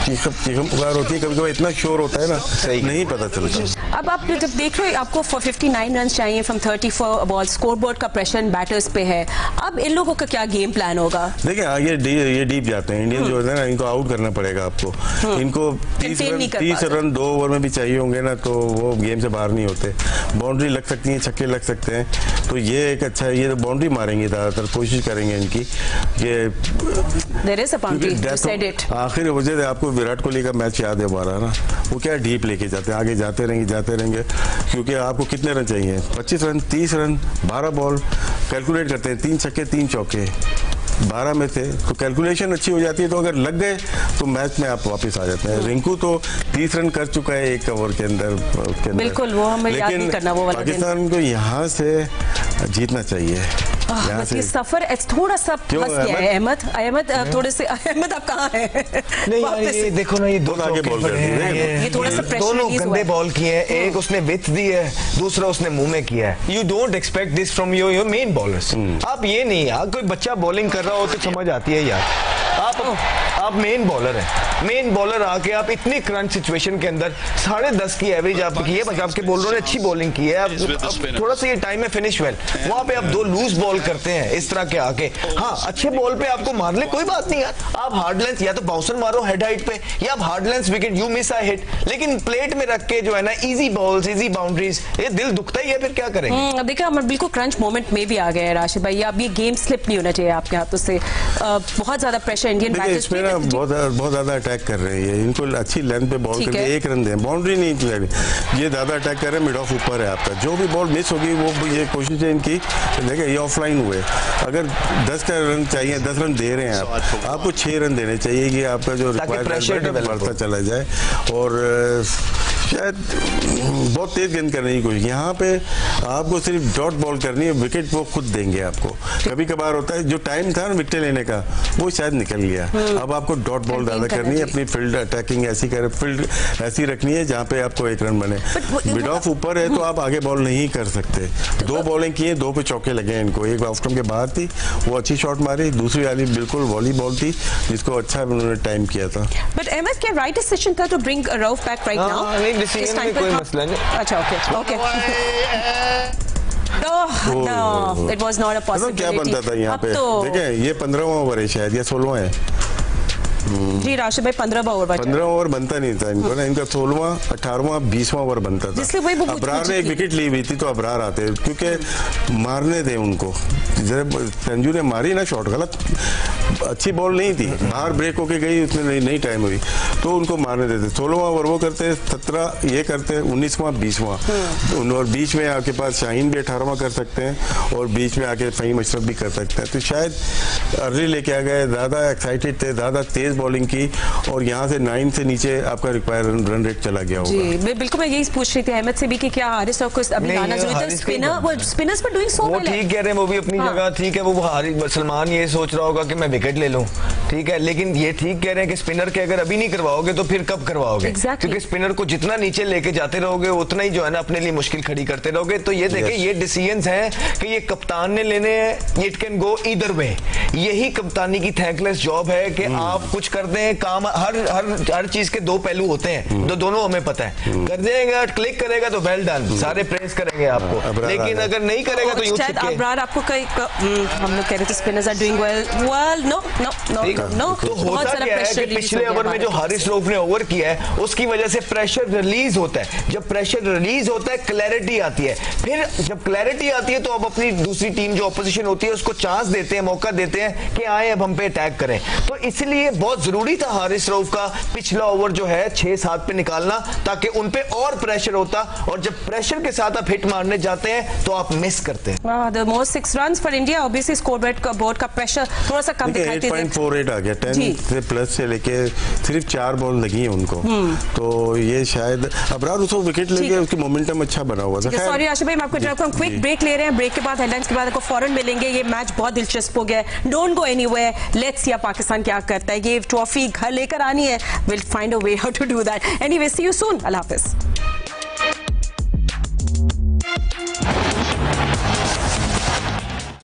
B: चीखम पुकार होती है, कभी कभी इतना शोर होता है ना, नहीं पता चलता।
A: अब आप जब देख रहे हो आपको 59 रन चाहिए फ्रॉम 34 बॉल, स्कोरबोर्ड का प्रेशर बैटर्स पे है, अब इन लोगों का क्या गेम प्लान होगा?
B: देखिए आगे ये डीप जाते हैं इंडियन जो है ना, इनको आउट करना पड़ेगा आपको, इनको 30 रन 2 ओवर में भी चाहिए होंगे ना, तो वो गेम से बाहर नहीं होते, बाउंड्री लग सकती है, छक्के लग सकते हैं, तो ये एक अच्छा, ये बाउंड्री मारेंगे ज़्यादातर, कोशिश करेंगे इनकी कि
A: There is a boundary, you said it.
B: आखिर वजह से आपको विराट कोहली का मैच याद है हमारा ना, वो क्या डीप लेके जाते हैं, आगे जाते रहेंगे, क्योंकि आपको कितने रन चाहिए, 25 रन, 30 रन, 12 बॉल कैलकुलेट करते हैं, 3 छक्के 3 चौके 12 में थे, तो कैलकुलेशन अच्छी हो जाती है, तो अगर लग गए तो मैच में आप वापस आ जाते हैं। रिंकू तो 30 रन कर चुका है एक ओवर के अंदर,
A: बिल्कुल, वो हमें याद नहीं करना वो वाला दिन।
B: पाकिस्तान को यहाँ से जीतना चाहिए।
A: ये सफर थोड़ा सा फंस गया है। अहमद थोड़े से, अहमद आप कहाँ हैं?
C: नहीं यार, ये देखो ना, ये दो
B: आगे बॉल कर दिए,
A: ये थोड़ा सा प्रेशर
C: दोनों
A: रिलीज हुआ
C: गंदे
A: है।
C: बॉल किए हैं, एक उसने विथ दी है, दूसरा उसने मुंह में किया है। You don't expect this from your main bowlers. आप ये नहीं, यार कोई बच्चा बॉलिंग कर रहा हो तो समझ आती है यार, आप मेन बॉलर हैं, मेन बॉलर आके आप इतनी क्रंच सिचुएशन के अंदर 10.5 की एवरेज आप की है, आपके बॉलरों ने अच्छी बॉलिंग की है, आप थोड़ा सा ये टाइम है फिनिश वेल, वहां पे आप 2 लूज बॉल करते हैं इस तरह के आके। हाँ, अच्छे बॉल पे आपको मार ले, कोई बात नहीं यार, आप हार्ड लेंथ या तो बाउंसर मारो हेड हाइट पे, या आप hard length wicket you miss I hit, लेकिन प्लेट में रख के जो है ना इजी बॉल्स, इजी बाउंड्रीज, ये दिल दुखता ही है, फिर क्या करेंगे।
A: अब देखिए हम बिल्कुल क्रंच मोमेंट में भी आ गए हैं राशिद भाई, अब ये गेम स्लिप नहीं होना चाहिए आपके हाथों से। बहुत ज्यादा प्रेशर इंडियन बैटर्स पे
B: बहुत ज्यादा अटैक कर रहे हैं, इनको अच्छी लेंथ पे बॉल करके 1 रन दें, बाउंड्री नहीं चलेगी, ये ज्यादा अटैक कर रहे हैं, मिड ऑफ ऊपर है आपका, जो भी बॉल मिस होगी वो ये कोशिश है इनकी, देखिए ये ऑफलाइन हुए, अगर 10 का रन चाहिए, 10 रन दे रहे हैं आपको 6 रन देने चाहिए कि आपका जो रिक्वायर्ड बढ़ता चला जाए, और शायद बहुत तेज गेंद करने की कोशिश, यहाँ पे आपको सिर्फ डॉट बॉल करनी है, विकेट वो खुद देंगे आपको। कभी कभार होता है जो टाइम था ना विकेट लेने का वो शायद निकल गया, अब आपको डॉट बॉल ज्यादा करनी है, अपनी फील्ड अटैकिंग ऐसी फील्ड ऐसी रखनी है जहाँ पे आपको 1 रन बने। मिड ऑफ ऊपर है तो आप आगे बॉल नहीं कर सकते, 2 बॉलिंग की है, 2 पे चौके लगे हैं इनको, एक ऑफ स्टंप के बाहर थी वो अच्छी शॉट मारी, दूसरी वाली बिल्कुल वॉलीबॉल थी जिसको अच्छा उन्होंने टाइम किया था।
A: बट अहमद क्या राइट डिसीजन था to bring Rauf back right now?
C: Decision में कोई मसला नहीं।
A: अच्छा, okay No, it was not a possibility.
B: क्या बनता था यहाँ पे, देखें ये 15वां ओवर है शायद या 16वां है
A: जी राशिद भाई, 15वां ओवर
B: 15 ओवर बनता नहीं था इनको ना, इनका 16वां 18वां 20वां ओवर बनता था। अबरार ने एक विकेट ली हुई थी तो अबरार आते, क्योंकि मारने थे उनको, जब संजू ने मारी ना शॉट, गलत अच्छी बॉल नहीं थी, बाहर ब्रेक होके गई, उसमें नहीं टाइम हुई तो उनको मारने देते। 16वां ओवर वो करते, 17 ये करते, 19वां 20वां, और बीच में आपके पास शाहीन भी 18वां कर सकते हैं और बीच में आके फहीम अशरफ भी कर सकते हैं, तो शायद अर्ली लेके आ गए, ज्यादा एक्साइटेड थे, ज्यादा तेज बॉलिंग की, और यहाँ से 9 से नीचे आपका रिक्वायर रन रेट चला गया होगा।
A: जी बिल्कुल, मैं यही पूछ रही थी अहमद से भी कि क्या हारिस रऊफ को अभी गाना जो है स्पिनर्स पर डूइंग सो वेल,
C: वो ठीक कह रहे हैं, वो भी अपनी जगह ठीक है, वो सलमान ये सोच रहा होगा कि मैं विकेट ले लूं, ठीक है, लेकिन ये ठीक कह रहे हैं कि स्पिनर के अगर अभी नहीं करवाओगे तो फिर कब करवाओगे, क्योंकि स्पिनर को जितना नीचे लेके जाते रहोगे उतना ही जो है ना अपने लिए मुश्किल खड़ी करते रहोगे। तो ये देखें, ये डिसीजंस हैं कि ये कप्तान ने लेने हैं, it can go either way, यही कप्तानी की थैंकलेस जॉब है कि आप कुछ कर दें, काम हर चीज के 2 पहलू होते हैं, तो दोनों हमें पता है, कर देगा क्लिक करेगा तो वेल डन, सारे प्रेस करेंगे आपको, लेकिन अगर नहीं करेगा तो यूं छिपके
A: अबरार आपको हम लोग कह रहे थे spinners are doing well, no
C: तो होता क्या है कि पिछले ओवर में जो हारिस रऊफ ने ओवर किया है उसकी वजह से प्रेशर रिलीज होता है, जब प्रेशर रिलीज होता है क्लैरिटी आती है, फिर जब क्लैरिटी आती है तो अब अपनी दूसरी टीम जो ऑपोजिशन होती है उसको चांस देते हैं, मौका देते हैं कि आए अब हम पे अटैक करें। तो इसलिए बहुत जरूरी था हारिस रऊफ का पिछला ओवर जो है 6-7 पे निकालना, ताकि उन पे और प्रेशर होता, और जब प्रेशर के साथ आप हिट मारने जाते हैं तो आप मिस करते हैं।
A: The most 6 runs for India, obviously scoreboard का प्रेशर थोड़ा सा कम दिखाई देता है,
B: 8.48 आ गया, 10 से प्लस से लेके सिर्फ 4 बॉल लगी है उनको, तो ये शायद अबरार उसको विकेट लेके उसकी मोमेंटम अच्छा बना हुआ था।
A: सॉरी आशिफ भाई, मैं आपको क्विक ब्रेक ले रहे हैं, ब्रेक के बाद हेडलाइंस के बाद आपको फौरन मिलेंगे। ये मैच बहुत दिलचस्प हो गया है, don't go anywhere, let's see Pakistan क्या करता है, ये ट्रॉफी घर लेकर आनी है, will find a way how to do that. Anyway, see you soon, अल्लाह हाफिज।